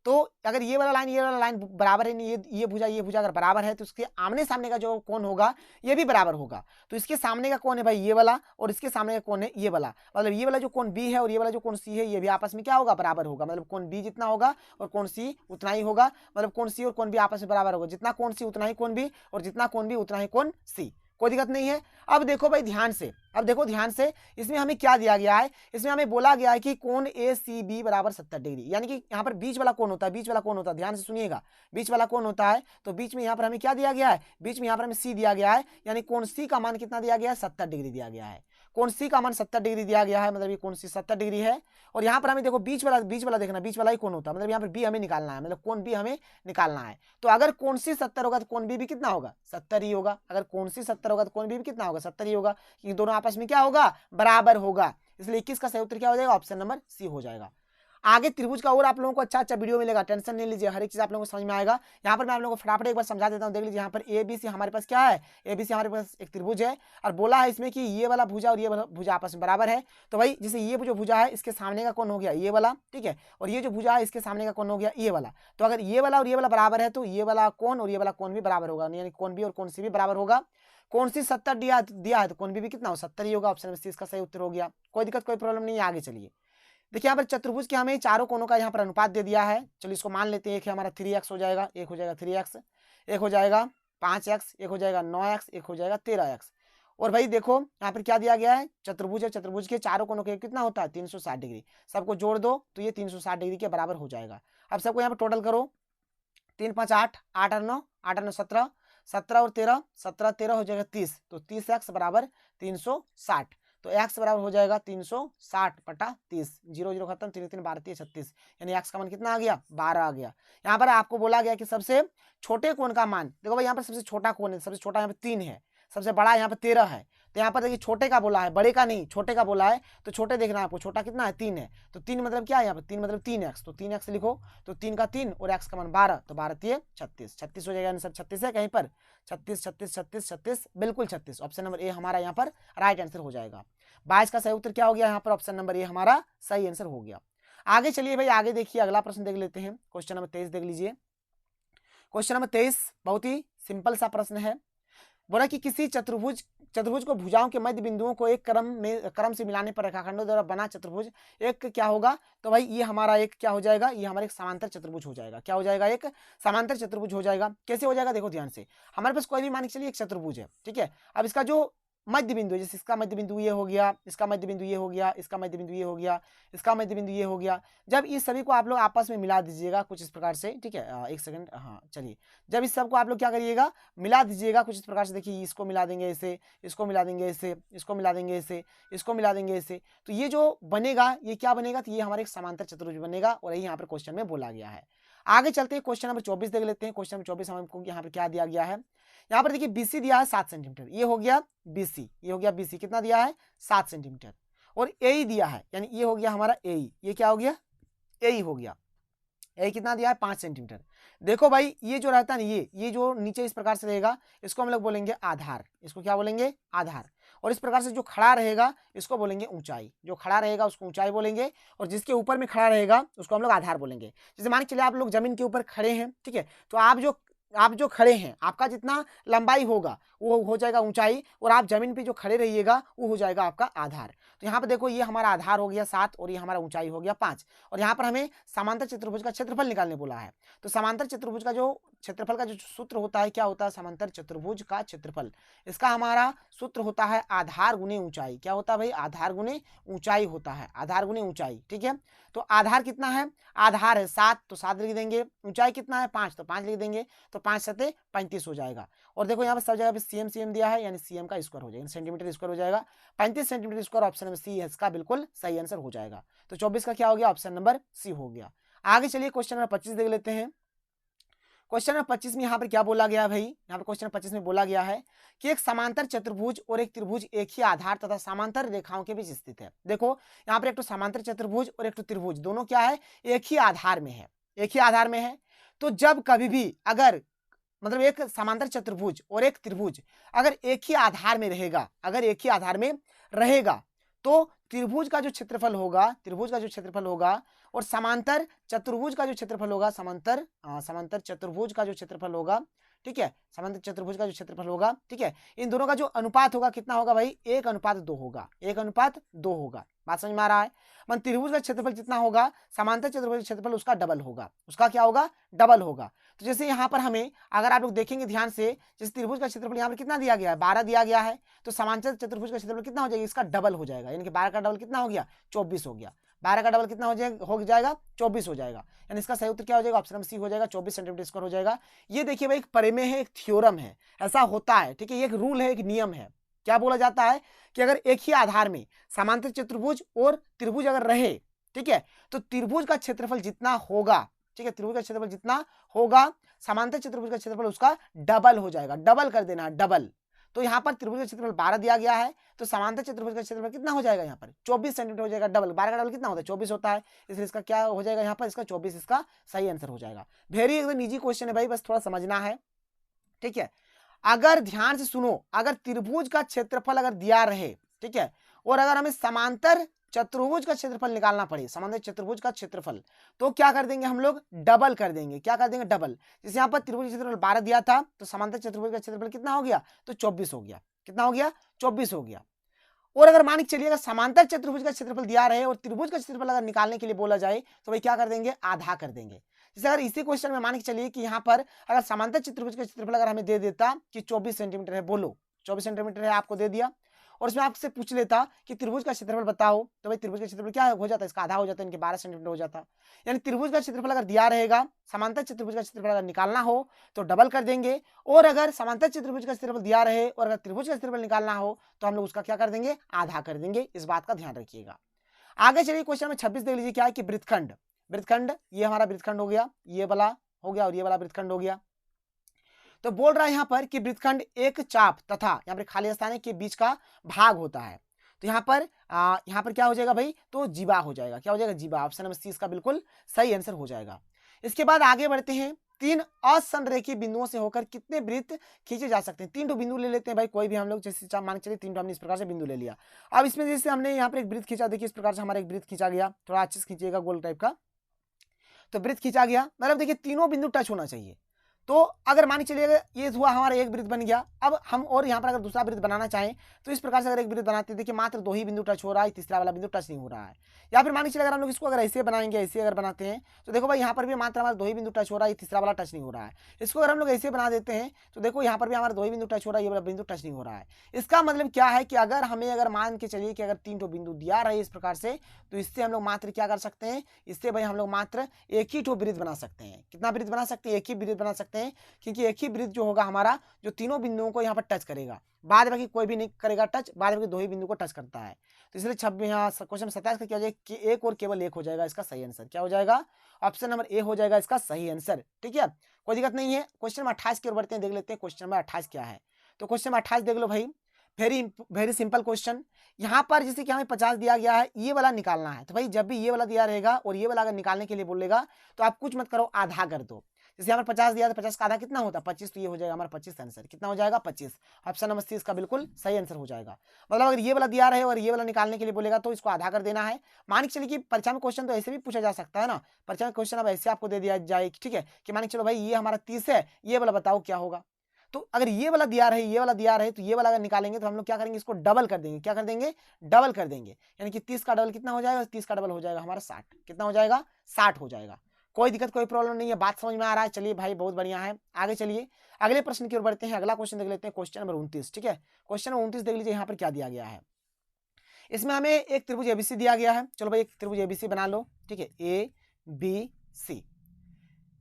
तो अगर ये वाला लाइन बराबर है, ये भुजा अगर बराबर है तो उसके आमने सामने का जो कोण होगा ये भी बराबर होगा। तो इसके सामने का कोण है भाई ये वाला और इसके सामने का कोण है ये वाला, मतलब ये वाला जो कोण B है और ये वाला जो कोण C है ये भी आपस में क्या होगा, बराबर होगा। मतलब कोण B जितना होगा और कोण C उतना ही होगा, मतलब कोण C और कोण B आपस में बराबर होगा। जितना कोण C उतना ही कोण B और जितना कोण B उतना ही कोण C, कोई दिक्कत नहीं है। अब देखो भाई ध्यान से, अब देखो ध्यान से, इसमें हमें क्या दिया गया है, इसमें हमें बोला गया है कि कोण ACB बराबर 70 डिग्री, यानी कि यहाँ पर बीच वाला कोण होता है, बीच वाला कोण होता है, ध्यान से सुनिएगा, बीच वाला कोण होता है। तो बीच में यहाँ पर हमें क्या दिया गया है, बीच में यहाँ पर हमें C दिया गया है, यानी कोण C का मान कितना दिया गया है, 70 डिग्री दिया गया है। कोण C का मान 70 डिग्री दिया गया है, मतलब ये कोण C 70 डिग्री है। और यहाँ पर हमें देखो बीच वाला देखना, बीच वाला ही कोण होता है, मतलब यहाँ पर B हमें निकालना है, मतलब कोण B हमें निकालना है। तो अगर कोण C 70 होगा तो कोण B भी कितना होगा, 70 ही होगा। अगर कोण C 70 होगा तो कोण B भी कितना होगा, 70 ही होगा, क्योंकि दोनों आपस में क्या होगा, बराबर होगा। इसलिए 21 का सही उत्तर क्या हो जाएगा, ऑप्शन नंबर C हो जाएगा। आगे त्रिभुज का और आप लोगों को अच्छा वीडियो मिलेगा, टेंशन नहीं लीजिए, हर एक चीज आप लोगों को समझ में आएगा। यहाँ पर मैं आप लोगों को फटाफट एक बार समझा देता हूँ, देख लीजिए। यहाँ पर ABC हमारे पास क्या है, ABC हमारे पास एक त्रिभुज है और बोला है इसमें कि ये वाला भुजा और ये वाला भुजा आपस में बराबर है। तो भाई जैसे ये जो भुजा है इसके सामने का कोण हो गया ये वाला, ठीक है, और ये जो भुजा है इसके सामने का कोण हो गया ये वाला। तो अगर ये वाला और ये वाला बराबर है तो ये वाला कोण और ये वाला कोण भी बराबर होगा, यानी कोण B और कोण C भी बराबर होगा। कोण C 70 दिया है तो कोण B भी कितना हो, 70 ही होगा। ऑप्शन नंबर C इसका सही उत्तर हो गया। कोई दिक्कत कोई प्रॉब्लम नहीं है, आगे चलिए। देखिए यहाँ पर चतुर्भुज के हमें चारों कोणों का यहाँ पर अनुपात दे दिया है। चलिए इसको मान लेते हैं, एक हमारा 3x हो जाएगा, एक हो जाएगा 3x, एक हो जाएगा 5x, एक हो जाएगा 9x, एक हो जाएगा 13x। और भाई देखो यहाँ पर क्या दिया गया है, चतुर्भुज है, चतुर्भुज के चारों कोणों के कितना होता है, 360 डिग्री। सबको जोड़ दो तो ये 360 डिग्री के बराबर हो जाएगा। अब सबको यहाँ पर टोटल करो, 3 5 8, 8 और 9, 8 और 9 17, 17 और 13, 17 13 हो जाएगा 30, तो 30x बराबर 360। तो x बराबर हो जाएगा 360 बटा 30, 0 0 खत्म, 3 3 12 3 36, यानी x का मान कितना आ गया, 12 आ गया। यहाँ पर आपको बोला गया कि सबसे छोटे कोण का मान, देखो भाई यहाँ पर सबसे छोटा कोण है, सबसे छोटा यहाँ पर 3 है, सबसे बड़ा यहाँ पर 13 है। तो यहाँ पर देखिए छोटे का बोला है, बड़े का नहीं, छोटे का बोला है, तो छोटे देखना है आपको, छोटा कितना है, 3 है। तो 3 मतलब क्या है, यहाँ पर 3 मतलब 3x, तो 3x लिखो, तो 3 का 3 और x का मान 12, तो 12 3 36, 36 हो जाएगा आंसर। 36 है कहीं पर, 36 36 36 36, बिल्कुल 36। ऑप्शन नंबर ए हमारा यहाँ पर राइट आंसर हो जाएगा। 22 का सही उत्तर क्या हो गया, यहाँ पर ऑप्शन नंबर ए हमारा सही आंसर हो गया। आगे चलिए भाई, आगे देखिए, अगला प्रश्न देख लेते हैं। क्वेश्चन नंबर 23 देख लीजिए। क्वेश्चन नंबर 23 बहुत ही सिंपल सा प्रश्न है। बोला कि किसी चतुर्भुज को भुजाओं के मध्य बिंदुओं को एक क्रम से मिलाने पर रेखाखंडों द्वारा बना चतुर्भुज एक क्या होगा, तो भाई ये हमारा एक क्या हो जाएगा, ये हमारा एक समांतर चतुर्भुज हो जाएगा। क्या हो जाएगा, एक समांतर चतुर्भुज हो जाएगा। कैसे हो जाएगा, देखो ध्यान से, हमारे पास कोई भी मान के चलिए एक चतुर्भुज है, ठीक है। अब इसका जो मध्य बिंदु, जैसे इसका मध्य बिंदु ये हो गया, इसका मध्य बिंदु ये हो गया, इसका मध्य बिंदु ये हो गया, इसका मध्य बिंदु ये हो गया। जब इस सभी को आप लोग आपस में मिला दीजिएगा कुछ इस प्रकार से, ठीक है, एक सेकंड, हाँ चलिए, जब इस सबको आप लोग क्या करिएगा, मिला दीजिएगा कुछ इस प्रकार से। देखिए इसको मिला देंगे इसे, इसको मिला देंगे इसे, इसको मिला देंगे इसे, इसको मिला देंगे इसे, तो ये जो बनेगा ये क्या बनेगा, तो ये हमारा एक समांतर चतुर्भुज बनेगा। और यही यहाँ पर क्वेश्चन में बोला गया है। आगे चलते हैं, क्वेश्चन नंबर 24 देख लेते हैं। क्वेश्चन नंबर 24 हमको यहाँ पर क्या दिया गया है, यहाँ पर देखिए BC दिया है 7 सेंटीमीटर, ये हो गया BC, ये हो गया BC, कितना दिया है 7 सेंटीमीटर। और AE दिया है, यानी ये हो गया हमारा AE, ये क्या हो गया, AE हो गया। AE कितना दिया है 5 सेंटीमीटर। देखो भाई ये जो रहता है ना, ये जो नीचे इस प्रकार से रहेगा, इसको हम लोग बोलेंगे आधार, इसको क्या बोलेंगे, आधार। और इस प्रकार से जो खड़ा रहेगा इसको बोलेंगे ऊंचाई, जो खड़ा रहेगा उसको ऊंचाई बोलेंगे, और जिसके ऊपर में खड़ा रहेगा उसको हम लोग आधार बोलेंगे। जैसे मान के चलिए आप लोग जमीन के ऊपर खड़े हैं, ठीक है, तो आप जो आप जो खड़े हैं, आपका जितना लंबाई होगा वो हो जाएगा ऊंचाई, और आप जमीन पे जो खड़े रहिएगा वो हो जाएगा आपका आधार। तो यहाँ पर देखो ये हमारा आधार हो गया 7 और ये हमारा ऊंचाई हो गया 5, और यहाँ पर हमें समांतर चतुर्भुज का क्षेत्रफल निकालने बोला है। तो समांतर चतुर्भुज का जो क्षेत्रफल का जो सूत्र होता है, क्या होता है, समांतर चतुर्भुज का क्षेत्रफल, इसका हमारा सूत्र होता है आधार गुने ऊंचाई। क्या होता है भाई, आधार गुने ऊंचाई होता है, आधार गुने ऊंचाई। ठीक है, तो आधार कितना है, आधार है 7 तो 7 लिख देंगे, ऊंचाई कितना है 5 तो 5 लिख देंगे, तो 5 सते 35 हो जाएगा। और देखो यहाँ पर सब जगह पे सीएम सीएम दिया है, यानी सीएम का स्क्वायर हो जाएगा, सेंटीमीटर स्क्वायर हो जाएगा, 35 centimetre square. Option number C इसका बिल्कुल सही आंसर हो जाएगा। तो 24 का क्या हो गया, ऑप्शन नंबर सी हो गया। आगे चलिए क्वेश्चन नंबर 25 देख लेते हैं। क्वेश्चन नंबर 25 में यहाँ पर क्या बोला गया भाई, यहाँ पर क्वेश्चन नंबर 25 में बोला गया है कि एक समांतर चतुर्भुज और एक त्रिभुज एक ही आधार तथा समांतर रेखाओं के बीच स्थित है। देखो यहाँ पर एक तो समांतर चतुर्भुज और एक तो त्रिभुज, दोनों क्या है, एक ही आधार में है, एक ही आधार में है। तो जब कभी भी अगर मतलब एक समांतर चतुर्भुज और एक त्रिभुज अगर एक ही आधार में रहेगा, अगर एक ही आधार में रहेगा, तो त्रिभुज का जो क्षेत्रफल होगा, त्रिभुज का जो क्षेत्रफल होगा और समांतर चतुर्भुज का जो क्षेत्रफल होगा, समांतर चतुर्भुज का जो क्षेत्रफल होगा, ठीक है, समांतर चतुर्भुज का जो क्षेत्रफल होगा, ठीक है, इन दोनों का जो अनुपात होगा कितना होगा भाई, 1:2 होगा, 1:2 होगा। बात समझ में आ रहा है। मन त्रिभुज का क्षेत्रफल जितना होगा समांतर चतुर्भुज का क्षेत्रफल उसका डबल होगा, उसका क्या होगा, डबल होगा। तो जैसे यहाँ पर हमें अगर आप लोग देखेंगे ध्यान से, जैसे त्रिभुज का क्षेत्रफल यहाँ पर कितना दिया गया है, 12 दिया गया है, तो समांतर चतुर्भुज का क्षेत्रफल कितना हो जाएगा, इसका डबल हो जाएगा, यानी कि 12 का डबल कितना हो गया, 24 हो गया। 12 का डबल कितना हो जाएगा 24 हो जाएगा, यानी इसका सही उत्तर क्या हो जाएगा, ऑप्शन नंबर सी हो जाएगा, 24 सेंटीमीटर स्क्वायर हो जाएगा। ये देखिए भाई एक परिमेय है, एक थ्योरम है, ऐसा होता है, ठीक है, ये एक रूल है, एक नियम है। क्या बोला जाता है कि अगर एक ही आधार में समांतर चतुर्भुज और त्रिभुज अगर रहे, ठीक है, तो त्रिभुज का क्षेत्रफल जितना होगा, ठीक है, त्रिभुज का क्षेत्रफल जितना होगा समांतर चतुर्भुज का क्षेत्रफल उसका डबल हो जाएगा, डबल कर देना, डबल। तो यहाँ पर त्रिभुज का क्षेत्रफल 12 दिया गया है, तो समांतर चतुर्भुज का क्षेत्रफल कितना हो जाएगा, यहाँ पर 24 सेंटीमीटर हो जाएगा, डबल। 12 का डबल कितना होता है, 24 होता है, इसलिए इसका क्या हो जाएगा, यहाँ पर इसका 24 इसका सही आंसर हो जाएगा। वेरी एकदम इजी क्वेश्चन है भाई, बस थोड़ा समझना है, ठीक है। अगर ध्यान से सुनो, अगर त्रिभुज का क्षेत्रफल अगर दिया रहे, ठीक है, और अगर हमें समांतर चतुर्भुज का क्षेत्रफल निकालना पड़े, समांतर चतुर्भुज का क्षेत्रफल, तो क्या कर देंगे हम लोग, डबल कर देंगे। क्या कर देंगे, डबल। जैसे यहाँ पर त्रिभुज का क्षेत्रफल 12 दिया था, तो समांतर चतुर्भुज का क्षेत्रफल कितना हो गया, तो 24 हो गया। कितना हो गया, 24 हो गया। और अगर मान के चलिए अगर समांतर चतुर्भुज का क्षेत्रफल दिया रहे और त्रिभुज का क्षेत्रफल अगर निकालने के लिए बोला जाए, तो भाई क्या कर देंगे, आधा कर देंगे। जैसे अगर इसी क्वेश्चन में मान के चलिए कि यहाँ पर अगर समांतर चतुर्भुज का क्षेत्रफल अगर हमें दे देता कि 24 सेंटीमीटर है, बोलो 24 सेंटीमीटर है, आपको दे दिया, और उसमें आपसे पूछ लेता कि त्रिभुज का क्षेत्रफल बताओ, तो भाई त्रिभुज का क्षेत्रफल क्या हो जाता है, इसका आधा हो जाता है, इनके 12 सेंटीमीटर हो जाता। यानी त्रिभुज का क्षेत्रफल अगर दिया रहेगा, समांतर चतुर्भुज का क्षेत्रफल अगर निकालना हो तो डबल कर देंगे, और अगर समांतर चतुर्भुज का क्षेत्रफल दिया रहे और अगर त्रिभुज का क्षेत्रफल निकालना हो तो हम लोग उसका क्या कर देंगे, आधा कर देंगे। इस बात का ध्यान रखिएगा। आगे चलिए क्वेश्चन में 26 देख लीजिए, क्या है कि वृत्तखंड, वृत्तखंड ये हमारा वृत्तखंड हो गया, ये वाला हो गया और ये वाला वृत्तखंड हो गया। तो बोल रहा है यहाँ पर कि वृत्तखंड एक चाप तथा यहाँ पर खाली स्थान के बीच का भाग होता है। तो यहाँ पर क्या हो जाएगा भाई, तो जीवा हो जाएगा। क्या हो जाएगा, जीवा। ऑप्शन नंबर सी इसका बिल्कुल सही आंसर हो जाएगा। इसके बाद आगे बढ़ते हैं। 3 असंरेखीय बिंदुओं से होकर कितने वृत्त खींचे जा सकते हैं। 3 बिंदु ले लेते हैं भाई, कोई भी हम लोग, जैसे मान के चलिए 3 हमने इस प्रकार से बिंदु ले लिया। अब इसमें जैसे हमने यहाँ पर एक वृत्त खींचा, देखिए इस प्रकार से हमारा एक वृत्त खींचा गया, थोड़ा अच्छे से खींचिएगा, गोल टाइप का। तो वृत्त खींचा गया, मतलब देखिए तीनों बिंदु टच होना चाहिए। तो अगर मान के चलिए ये हुआ हमारा एक वृत्त बन गया। अब हम और यहाँ पर अगर दूसरा वृत्त बनाना चाहें तो इस प्रकार से अगर एक वृत्त बनाते हैं, देखिए मात्र 2 ही बिंदु टच हो रहा है, तीसरा वाला बिंदु टच नहीं हो रहा है। या फिर मान के चलिए अगर हम लोग इसको अगर ऐसे बनाएंगे, ऐसे अगर बनाते हैं तो देखो भाई यहाँ पर भी मात्र हमारा 2 ही बिंदु टच हो रहा है, तीसरा वाला टच नहीं हो रहा है। इसको अगर हम लोग ऐसे बना देते हैं तो देखो यहाँ पर भी हमारा 2 ही बिंदु टच हो रहा है, ये वाला बिंदु टच नहीं हो रहा है। इसका मतलब क्या है कि अगर हमें अगर मान के चलिए कि अगर 3 बिंदु दिया रहे इस प्रकार से, तो इससे हम लोग मात्र क्या कर सकते हैं, इससे भाई हम लोग मात्र एक ही वृत्त बना सकते हैं। कितना वृत्त बना सकते हैं, एक ही वृत्त बना सकते हैं, क्योंकि एक ही वृत्त जो होगा हमारा जो तीनों बिंदुओं को यहाँ पर टच करेगा, बाद बाकी कोई भी नहीं करेगा टच, बाद बाकी 2 ही बिंदु को टच करता है। तो इसलिए 26 यहाँ क्वेश्चन 27 का क्या हो जाएगा कि एक और केवल एक हो जाएगा इसका सही आंसर। क्या हो जाएगा, ऑप्शन नंबर ए हो जाएगा इसका सही आंसर। ठीक है, कोई दिक्कत नहीं है। क्वेश्चन नंबर 28 की ओर बढ़ते हैं, देख लेते हैं क्वेश्चन नंबर 28 क्या है। तो क्वेश्चन नंबर 28 देख लो भाई, वेरी सिंपल क्वेश्चन। यहाँ पर जैसे कि हमें 50 दिया गया है, ये वाला निकालना है। तो भाई जब भी ये वाला दिया रहेगा और ये वाला अगर निकालने के लिए बोलेगा तो आप कुछ मत करो, आधा कर दो। जैसे यहाँ पर 50 दिया तो 50 का आधा कितना होता है 25, तो ये हो जाएगा हमारा 25 आंसर। कितना हो जाएगा 25। ऑप्शन नंबर सी इसका बिल्कुल सही आंसर हो जाएगा। मतलब अगर ये वाला दिया रहे और ये वाला निकालने के लिए बोलेगा तो इसको आधा कर देना है। मान के चलिए कि परीक्षा में क्वेश्चन तो ऐसे भी पूछा जा सकता है ना, परीक्षा में क्वेश्चन अब ऐसे आपको दे दिया जाए, ठीक है, कि मान के चलो भाई ये हमारा 30 है, ये वाला बताओ क्या होगा। तो अगर ये वाला दिया रहे, ये वाला दिया रहे, तो ये वाला अगर निकालेंगे तो हम लोग क्या करेंगे, इसको डबल कर देंगे। क्या कर देंगे, डबल कर देंगे। यानी कि 30 का डबल कितना हो जाएगा, 30 का डबल हो जाएगा हमारा 60। कितना हो जाएगा, 60 हो जाएगा। कोई दिक्कत कोई प्रॉब्लम नहीं है, बात समझ में आ रहा है। चलिए भाई बहुत बढ़िया है। आगे चलिए अगले प्रश्न की ओर बढ़ते हैं। अगला क्वेश्चन देख लेते हैं, क्वेश्चन नंबर 29। ठीक है, क्वेश्चन नंबर 29 देख लीजिए यहाँ पर क्या दिया गया है। इसमें हमें एक त्रिभुज एबीसी दिया गया है। चलो भाई एक त्रिभुज एबीसी बना लो। ठीक है, ए बी सी,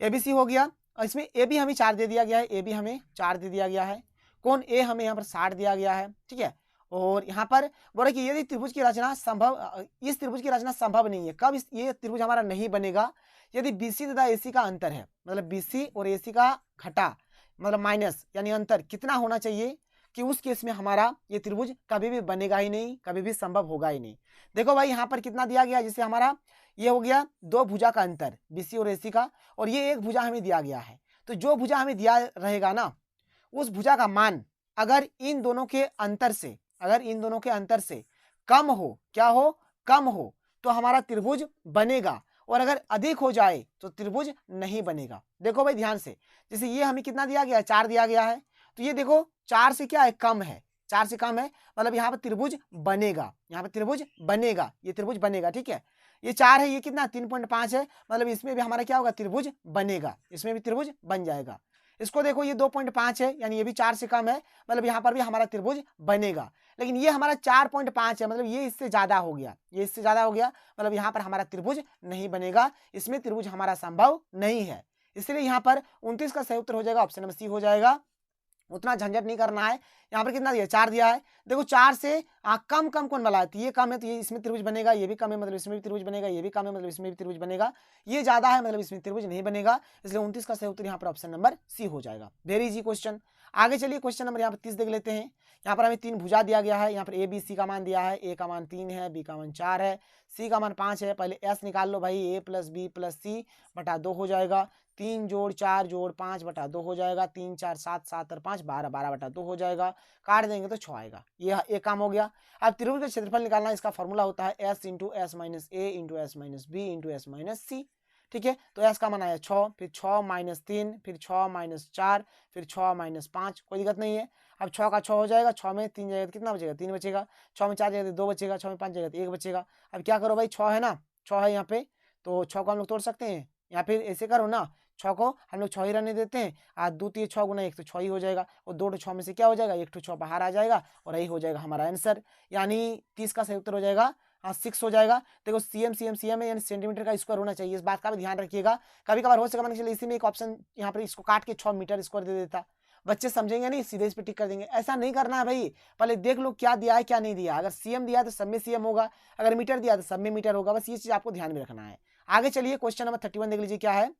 एबीसी हो गया। और इसमें ए बी हमें 4 दे दिया गया है, ए बी हमें 4 दे दिया गया है। कोण ए हमें यहाँ पर 60 दिया गया है। ठीक है, और यहाँ पर बोला कि यदि त्रिभुज की रचना संभव, इस त्रिभुज की रचना संभव नहीं है। कब ये त्रिभुज हमारा नहीं बनेगा, यदि बीसी तथा एसी का अंतर है, मतलब बीसी और एसी का घटा मतलब माइनस यानी अंतर कितना होना चाहिए, कि उस केस में हमारा ये त्रिभुज कभी भी बनेगा ही नहीं, कभी भी संभव होगा ही नहीं। देखो भाई यहाँ पर कितना दिया गया, जैसे हमारा ये हो गया 2 भुजा का अंतर बीसी और एसी का, और ये एक भुजा हमें दिया गया है। तो जो भुजा हमें दिया रहेगा ना, उस भुजा का मान अगर इन दोनों के अंतर से, अगर इन दोनों के अंतर से कम हो, क्या हो, कम हो, तो हमारा त्रिभुज बनेगा। और अगर अधिक हो जाए तो त्रिभुज नहीं बनेगा। देखो भाई ध्यान से, जैसे ये हमें कितना दिया गया है, 4 दिया गया है। तो ये देखो 4 से क्या है, कम है, 4 से कम है, मतलब यहाँ पर त्रिभुज बनेगा, यहाँ पर त्रिभुज बनेगा, ये त्रिभुज बनेगा। ठीक है, ये 4 है, ये कितना 3.5 है, मतलब इसमें भी हमारा क्या होगा, त्रिभुज बनेगा, इसमें भी त्रिभुज बन जाएगा। इसको देखो ये 2.5 है, यानी ये भी 4 से कम है, मतलब यहाँ पर भी हमारा त्रिभुज बनेगा। लेकिन ये हमारा 4.5 है, मतलब ये इससे ज्यादा हो गया, ये इससे ज्यादा हो गया, मतलब यहाँ पर हमारा त्रिभुज नहीं बनेगा, इसमें त्रिभुज हमारा संभव नहीं है। इसलिए यहाँ पर 29 का सही उत्तर हो जाएगा ऑप्शन नंबर सी हो जाएगा। उतना झंझट नहीं करना है। यहाँ पर कितना दिया, 4 दिया है। देखो 4 से कम कम कौन वाला है, तो ये कम है, तो ये इसमें त्रिभुज बनेगा, ये भी कम है, मतलब इसमें भी त्रिभुज बनेगा, ये भी कम है, मतलब इसमें भी त्रिभुज बनेगा। ये ज्यादा है, मतलब इसमें त्रिभुज नहीं बनेगा। इसलिए 29 का सही उत्तर यहाँ पर ऑप्शन नंबर सी हो जाएगा। Very easy question. आगे चलिए क्वेश्चन नंबर यहाँ पर 30 देख लेते हैं। यहाँ पर हमें 3 भुजा दिया गया है। यहाँ पर ए बी सी का मान दिया है, ए का मान 3 है, बी का मान 4 है, सी का मान 5 है। पहले एस निकाल लो भाई, ए प्लस बी प्लस सी बटा 2 हो जाएगा। 3 जोड़ 4 जोड़ 5 बटा 2 हो जाएगा। 3 4 7 7 और 5 12 12 बटा 2 हो जाएगा। काट देंगे तो 6 आएगा। ये एक काम हो गया। अब त्रिभुज का क्षेत्रफल निकालना, इसका फॉर्मूला होता है S into S minus A into S minus B into S minus C. ठीक है, तो एस का मान आया 6, फिर 6 माइनस 3, फिर 6 माइनस 4, फिर 6 माइनस 5। कोई दिक्कत नहीं है। अब 6 का 6 हो जाएगा, 6 में 3 जाएगा तो कितना बचेगा, 3 बचेगा। 6 में 4 जाएगा तो 2 बचेगा, 6 में 5 जाएगा तो 1 बचेगा। अब क्या करो भाई, 6 है ना, 6 है यहाँ पे, तो 6 को हम लोग तोड़ सकते हैं, या फिर ऐसे करो ना, 6 को हम लोग 6 ही रहने देते हैं। आज 2 3 6 गुना 1 तो 6 ही हो जाएगा, और 2 6 में से क्या हो जाएगा, 1 6 बाहर आ जाएगा, और यही हो जाएगा हमारा आंसर। यानी 30 का सही उत्तर हो जाएगा 6 हो जाएगा। देखो सीएम सीएम सीएम है, यानी सेंटीमीटर का स्क्वायर होना चाहिए, इस बात का भी ध्यान रखिएगा। कभी कभार हो सकेगा मान चलिए इसी में एक ऑप्शन यहाँ पर इसको काट के 6 मीटर स्क्वायर दे देता, बच्चे समझेंगे नहीं, सीधे इस पे टिक कर देंगे। ऐसा नहीं करना है भाई, पहले देख लो क्या दिया है क्या नहीं दिया। अगर सीएम दिया तो सब में सीएम होगा, अगर मीटर दिया तो सब में मीटर होगा। बस ये चीज आपको ध्यान में रखना है। आगे चलिए क्वेश्चन नंबर 31 देख लीजिए क्या है।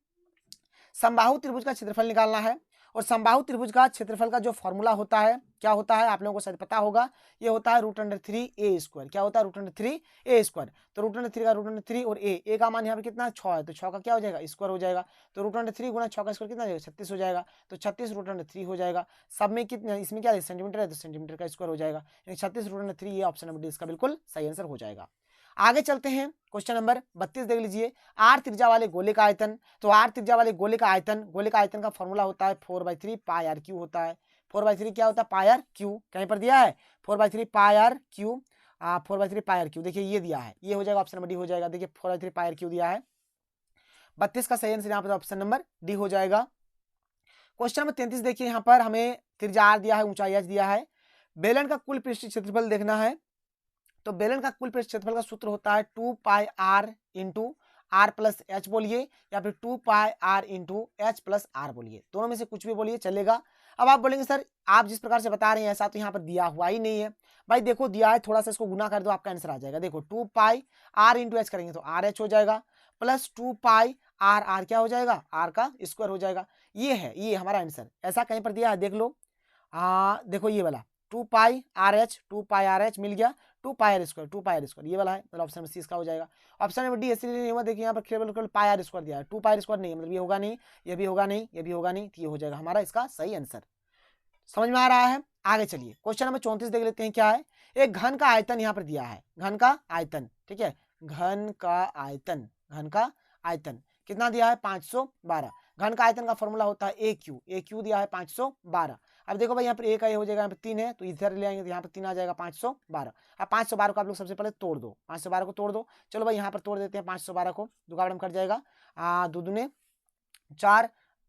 समबाहु त्रिभुज का क्षेत्रफल निकालना है, और समबाहु त्रिभुज का क्षेत्रफल का जो फॉर्मूला होता है, क्या होता है आप लोगों को शायद पता होगा, ये होता है √3a²। क्या होता है, √3a²। तो √3 का √3 और ए का मान यहाँ पर कितना 6 है, तो 6 का क्या हो जाएगा, स्क्वायर हो जाएगा। तो √3 गुना 6 का स्क्वायर कितना हो जाएगा, 36 हो जाएगा। तो 36 √3 हो जाएगा। सब में कितना, इसमें क्या है सेंटीमीटर है, तो सेंटीमीटर का स्क्वायर हो जाएगा, यानी 36 √3। ये ऑप्शन नंबर डी इसका बिल्कुल सही आंसर हो जाएगा। आगे चलते हैं क्वेश्चन नंबर 32 देख लीजिए। आर त्रिज्या वाले गोले का आयतन, तो आर त्रिज्या वाले गोले का आयतन का फॉर्मूला होता है 4/3 पाई आर क्यू होता है। 4/3 क्या होता है, पाई आर क्यू। कहीं पर दिया है 4/3 pi R cube, 4/3 pi R cube. देखिए ये दिया है, ये हो जाएगा ऑप्शन नंबर डी हो जाएगा। देखिए 4/3 पाई आर क्यू दिया है। 32 का सही आंसर यहाँ पर ऑप्शन नंबर डी हो जाएगा। क्वेश्चन नंबर 33 देखिए, यहाँ पर हमें त्रिज्या आर दिया है, ऊंचाई एच दिया है, बेलन का कुल पृष्ठीय क्षेत्रफल देखना है। तो बेलन का कुल पृष्ठ क्षेत्रफल का सूत्र होता है 2 pi R into R plus H बोलिए, या फिर 2 pi R into H plus R बोलिए, दोनों में से कुछ भी बोलिए चलेगा। अब आप बोलेंगे सर आप जिस प्रकार से बता रहे हैं ऐसा तो यहाँ पर दिया हुआ ही नहीं है। भाई देखो दिया है, थोड़ा सा इसको गुना कर दो आपका आंसर आ जाएगा। देखो 2 पाई आर इंटू एच करेंगे तो आर एच हो जाएगा, प्लस 2 पाई आर आर क्या हो जाएगा, आर का स्क्वायर हो जाएगा। ये है, ये हमारा आंसर। ऐसा कहीं पर दिया है देख लो, देखो ये वाला 2 पाई आर एच मिल गया, 2 पाई आर स्क्वायर ये वाला है, मतलब ऑप्शन सी इसका हो जाएगा। ऑप्शन नंबर डी इसलिए नहीं हुआ, देखिए यहाँ पर केवल पाई आर स्क्वायर दिया है, 2 पाई आर स्क्वायर नहीं, मतलब ये होगा नहीं, ये भी होगा नहीं, ये भी होगा नहीं, तो ये हो जाएगा हमारा इसका सही आंसर। समझ में आ रहा है? आगे चलिए क्वेश्चन नंबर 34 देख लेते हैं क्या है। एक घन का आयतन यहाँ पर दिया है, घन का आयतन, ठीक है, घन का आयतन कितना दिया है 512। घन का आयतन का फॉर्मूला होता है ए क्यू दिया है 512। अब देखो भाई यहाँ पर एक हो जाएगा, यहाँ पर 3 है तो इधर ले आएंगे तो यहाँ पर 3 आ जाएगा 512। अब 512 को आप लोग सबसे पहले तोड़ दो, 512 को तोड़ दो। चलो भाई यहाँ पर तोड़ देते हैं 512 को, दुकान में कट जाएगा, 2 दूने 4,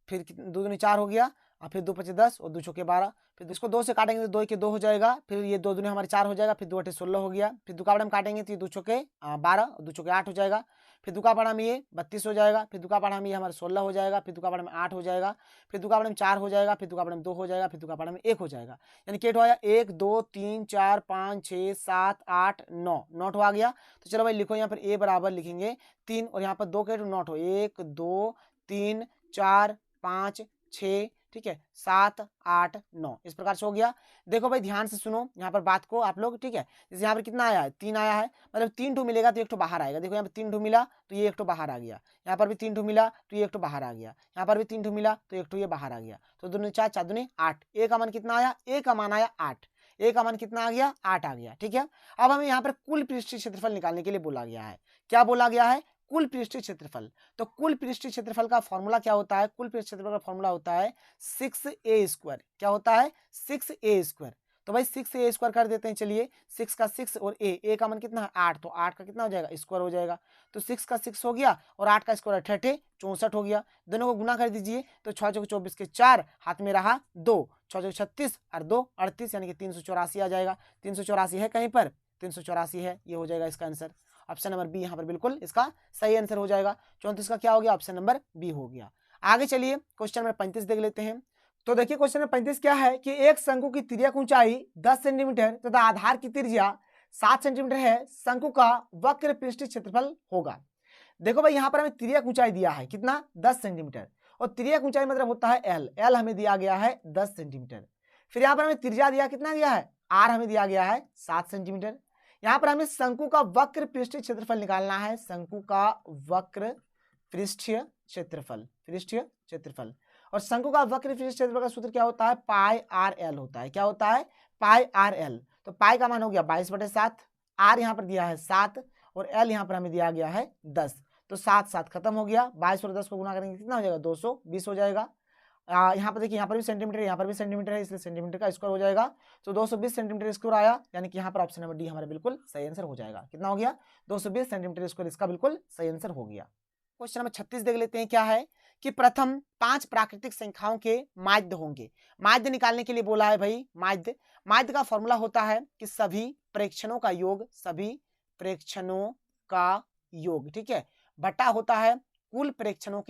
फिर 2 दूने 4 हो गया, और फिर 2 पचे 10 और 2 चौके 12, फिर इसको 2 से काटेंगे तो 2 के 2 हो जाएगा, फिर ये 2 दूने हमारे 4 हो जाएगा, फिर 2 अठे 16 हो गया, फिर दुकाबड़ा में काटेंगे तो ये 2 चौके 12 और 2 चौके 8 हो जाएगा, फिर दुकाबड़ा में ये 32 हो जाएगा, फिर दुकाबड़ा में ये हमारा 16 हो जाएगा, फिर दुकाबड़ा में 8 हो जाएगा, फिर दुकाबड़ा में 4 हो जाएगा, फिर दुकाबड़ा में 2 हो जाएगा, फिर दुकाबड़ा में 1 हो जाएगा, यानी केट हो गया 1 2 3 4 5 6 7 8 9 नोट आ गया। तो चलो भाई लिखो यहाँ पर ए बराबर लिखेंगे 3 और यहाँ पर 2 के नोट हो 1 2 3 4 5 6, ठीक है, 7 8 9 इस प्रकार से हो गया। देखो भाई ध्यान से सुनो यहाँ पर बात को आप लोग, ठीक है, जैसे यहाँ पर कितना आया है 3 आया है, मतलब 3 ठो मिलेगा तो 1 ठो बाहर आएगा। देखो यहाँ पर 3 ठो मिला तो ये 1 ठो बाहर आ गया, यहाँ पर भी 3 ठो मिला तो ये 1 ठो बाहर आ गया, यहाँ पर भी 3 ठो मिला तो 1 ठो ये बाहर आ गया, तो 2 4 4 दूनी 8, ए का मान कितना आया, ए का मान आया 8, ए का मान कितना आ गया 8 आ गया, ठीक है। अब हमें यहाँ पर कुल पृष्ठीय क्षेत्रफल निकालने के लिए बोला गया है, क्या बोला गया है, कुल पृष्ठीय क्षेत्रफल। तो कुल पृष्ठीय क्षेत्रफल का फॉर्मूला क्या होता है, कुल पृष्ठीय क्षेत्रफल का फॉर्मूला होता है 6a स्क्वायर, क्या होता है 6a स्क्वायर। तो भाई 6a स्क्वायर कर देते हैं, चलिए 6 का 6 और a का मान कितना है 8, तो 8 का कितना हो जाएगा स्क्वायर हो जाएगा, तो 6 का 6 हो गया और 8 का स्क्वायर 68 64 हो गया। दोनों को गुना कर दीजिए तो 6 चौके 24 के 4, हाथ में रहा 2, 6 चौके 36 और 2 38, यानी कि 384 आ जाएगा। 384 है कहीं पर, 384 है, ये हो जाएगा इसका आंसर। ऑप्शन नंबर बी यहाँ पर बिल्कुल इसका सही आंसर हो जाएगा। 34 का क्या हो गया, ऑप्शन नंबर बी हो गया। आगे चलिए क्वेश्चन नंबर 35 देख लेते हैं। तो देखिए क्वेश्चन नंबर 35 क्या है कि एक शंकु की तिर्यक ऊंचाई 10 सेंटीमीटर तथा आधार की त्रिज्या 7 सेंटीमीटर है, शंकु का वक्र पृष्ठीय क्षेत्रफल होगा। देखो भाई यहाँ पर हमें तिर्यक ऊंचाई दिया है कितना 10 सेंटीमीटर, और तिर्यक ऊंचाई मतलब होता है एल, एल हमें दिया गया है 10 सेंटीमीटर। फिर यहाँ पर हमें त्रिज्या दिया कितना दिया है, आर हमें दिया गया है 7 सेंटीमीटर। यहाँ पर हमें शंकु का वक्र पृष्ठीय क्षेत्रफल निकालना है, शंकु का वक्र पृष्ठीय क्षेत्रफल। और शंकु का वक्र पृष्ठीय क्षेत्रफल का सूत्र क्या होता है, पाई आर एल होता है, क्या होता है पाई आर एल। तो पाई का मान हो गया 22/7, आर यहाँ पर दिया है 7 और एल यहाँ पर हमें दिया गया है 10, तो 7 7 खत्म हो गया, 22 और 10 को गुना करेंगे कितना हो जाएगा 220 हो जाएगा। यहाँ पर देखिए यहाँ पर भी सेंटीमीटर, यहाँ पर भी सेंटीमीटर है, इसलिए सेंटीमीटर का स्क्वायर हो जाएगा, तो 220 सेंटीमीटर स्क्वायर आया, यानी कि यहाँ पर ऑप्शन नंबर डी हमारा बिल्कुल सही आंसर हो जाएगा। कितना हो गया 220 सेंटीमीटर स्क्वायर, इसका बिल्कुल सही आंसर हो गया। क्वेश्चन नंबर 36 देख लेते हैं क्या है कि प्रथम 5 प्राकृतिक संख्याओं के माध्य होंगे। माध्य निकालने के लिए बोला है भाई, माध्य का फॉर्मूला होता है कि सभी प्रेक्षणों का योग, ठीक है, बटा होता है कुल प्रेक्षणों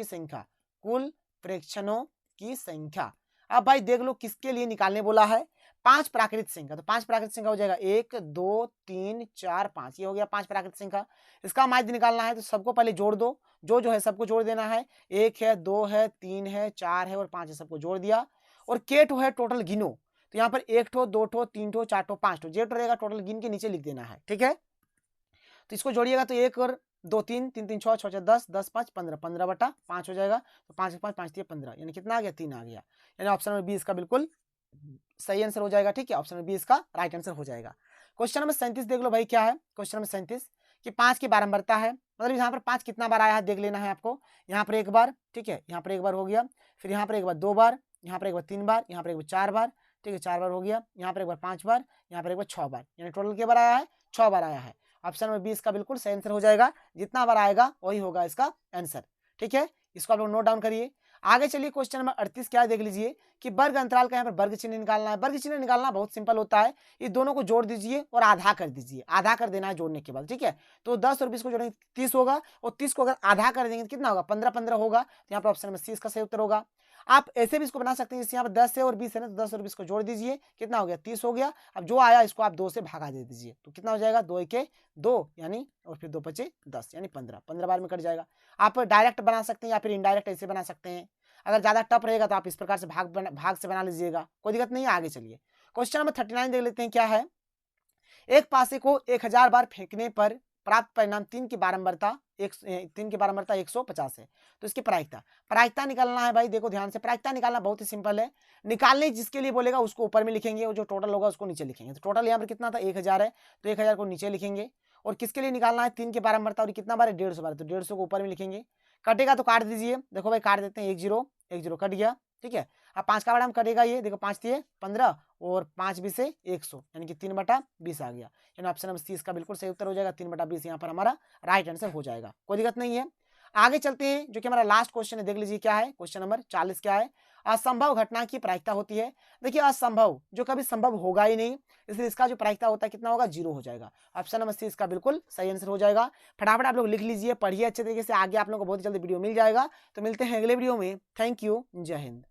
की संख्या। अब भाई देख लो किसके लिए निकालने बोला है, 5 प्राकृतिक संख्या, तो 5 प्राकृतिक संख्या हो जाएगा 1 2 3 4 5, ये हो गया 5 प्राकृतिक संख्या। इसका माध्य निकालना है तो सबको पहले जोड़ दो, जो है सबको जोड़ देना है, 1 है 2 है 3 है 4 है और 5 है, सबको जोड़ दिया। और के ठो है टोटल गिनो, तो यहाँ पर 1 ठो 2 ठो 3 ठो 4 ठो 5 ठो, जे रहेगा टोटल गिन के नीचे लिख देना है, ठीक है। तो इसको जोड़िएगा तो 1 और 2 3 3 3 6 6 10 10 5 15, 15/5 हो जाएगा, तो 5 5 5 3 15, यानी कितना आ गया 3 आ गया, यानी ऑप्शन नंबर बी इसका बिल्कुल सही आंसर हो जाएगा, ठीक है, ऑप्शन नंबर बी इसका राइट आंसर हो जाएगा। क्वेश्चन नंबर 37 देख लो भाई क्या है, क्वेश्चन नंबर 37 कि 5 की बारंबारता है, मतलब यहाँ पर 5 कितना बार आया है देख लेना है आपको। यहाँ पर 1 बार, ठीक है, यहाँ पर 1 बार हो गया, फिर यहाँ पर 1 बार 2 बार, यहाँ पर 1 बार 3 बार, यहाँ पर 1 बार 4 बार, ठीक है 4 बार हो गया, यहाँ पर 1 बार 5 बार, यहाँ पर 1 बार 6 बार, यानी टोटल क्या बार आया है 6 बार आया है। ऑप्शन नंबर बी इसका बिल्कुल सही आंसर हो जाएगा, जितना बार आएगा वही होगा इसका आंसर, ठीक है, इसको आप लोग नोट डाउन करिए। आगे चलिए क्वेश्चन नंबर 38 क्या है देख लीजिए कि वर्ग अंतराल का यहाँ पर वर्ग चिन्ह निकालना है। वर्ग चिन्ह निकालना बहुत सिंपल होता है, ये दोनों को जोड़ दीजिए और आधा कर दीजिए, आधा कर देना है जोड़ने के बाद, ठीक है। तो 10 और 20 को जोड़ेंगे 30 होगा, और 30 को अगर आधा कर देंगे तो कितना होगा 15 होगा, तो यहाँ पर ऑप्शन नंबर सी इसका सही उत्तर होगा। आप ऐसे भी इसको बना सकते हैं, जैसे यहाँ पर 10 है और 20 है ना, तो 10 और 20 को जोड़ दीजिए, कितना हो गया 30 हो गया। अब जो आया इसको आप 2 से भागा दे दीजिए, तो कितना हो जाएगा 2 के 2, यानी और फिर 2 5 10, यानी 15 बार में कट जाएगा। आप डायरेक्ट बना सकते हैं या फिर इनडायरेक्ट ऐसे बना सकते हैं, अगर ज्यादा टफ रहेगा तो आप इस प्रकार से भाग से बना लीजिएगा, कोई दिक्कत नहीं है। आगे चलिए क्वेश्चन नंबर 39 देख लेते हैं क्या है। एक पासे को 1000 बार फेंकने पर प्राप्त परिणाम 3 की बारंबारता 150 है। तो इसकी प्रायिकता निकालना है भाई। देखो ध्यान से, प्रायिकता निकालना बहुत ही सिंपल है। निकालने जिसके लिए बोलेगा उसको ऊपर में लिखेंगे और जो टोटल होगा उसको नीचे लिखेंगे। तो टोटल यहाँ पर कितना था 1000 है, तो 1000 को नीचे लिखेंगे। और किसके लिए निकालना है 3 की बारंबारता, और कितना बार है 150 बार, तो 150 को ऊपर में लिखेंगे। कटेगा तो काट दीजिए। देखो भाई काट देते हैं, 1 0 1 0 कट गया। ठीक है, अब 5 का बड़ा कटेगा, ये देखो 5 दिए 15 और 5 20 से 100, यानी कि 3/20 आ गया। यानी ऑप्शन नंबर 30 का बिल्कुल सही उत्तर हो जाएगा। 3/20 यहाँ पर हमारा राइट आंसर हो जाएगा, कोई दिक्कत नहीं है। आगे चलते हैं, जो कि हमारा लास्ट क्वेश्चन है। देख लीजिए क्या है, क्वेश्चन नंबर 40 क्या है। असंभव घटना की प्रायिकता होती है। देखिए असंभव जो कभी संभव होगा ही नहीं, इसलिए इसका जो प्रायिकता होता है कितना होगा, 0 हो जाएगा। ऑप्शन नंबर सी इसका बिल्कुल सही आंसर हो जाएगा। फटाफट आप लोग लिख लीजिए, पढ़िए अच्छे तरीके से, आगे आप लोगों को बहुत जल्दी वीडियो मिल जाएगा। तो मिलते हैं अगले वीडियो में। थैंक यू, जय हिंद।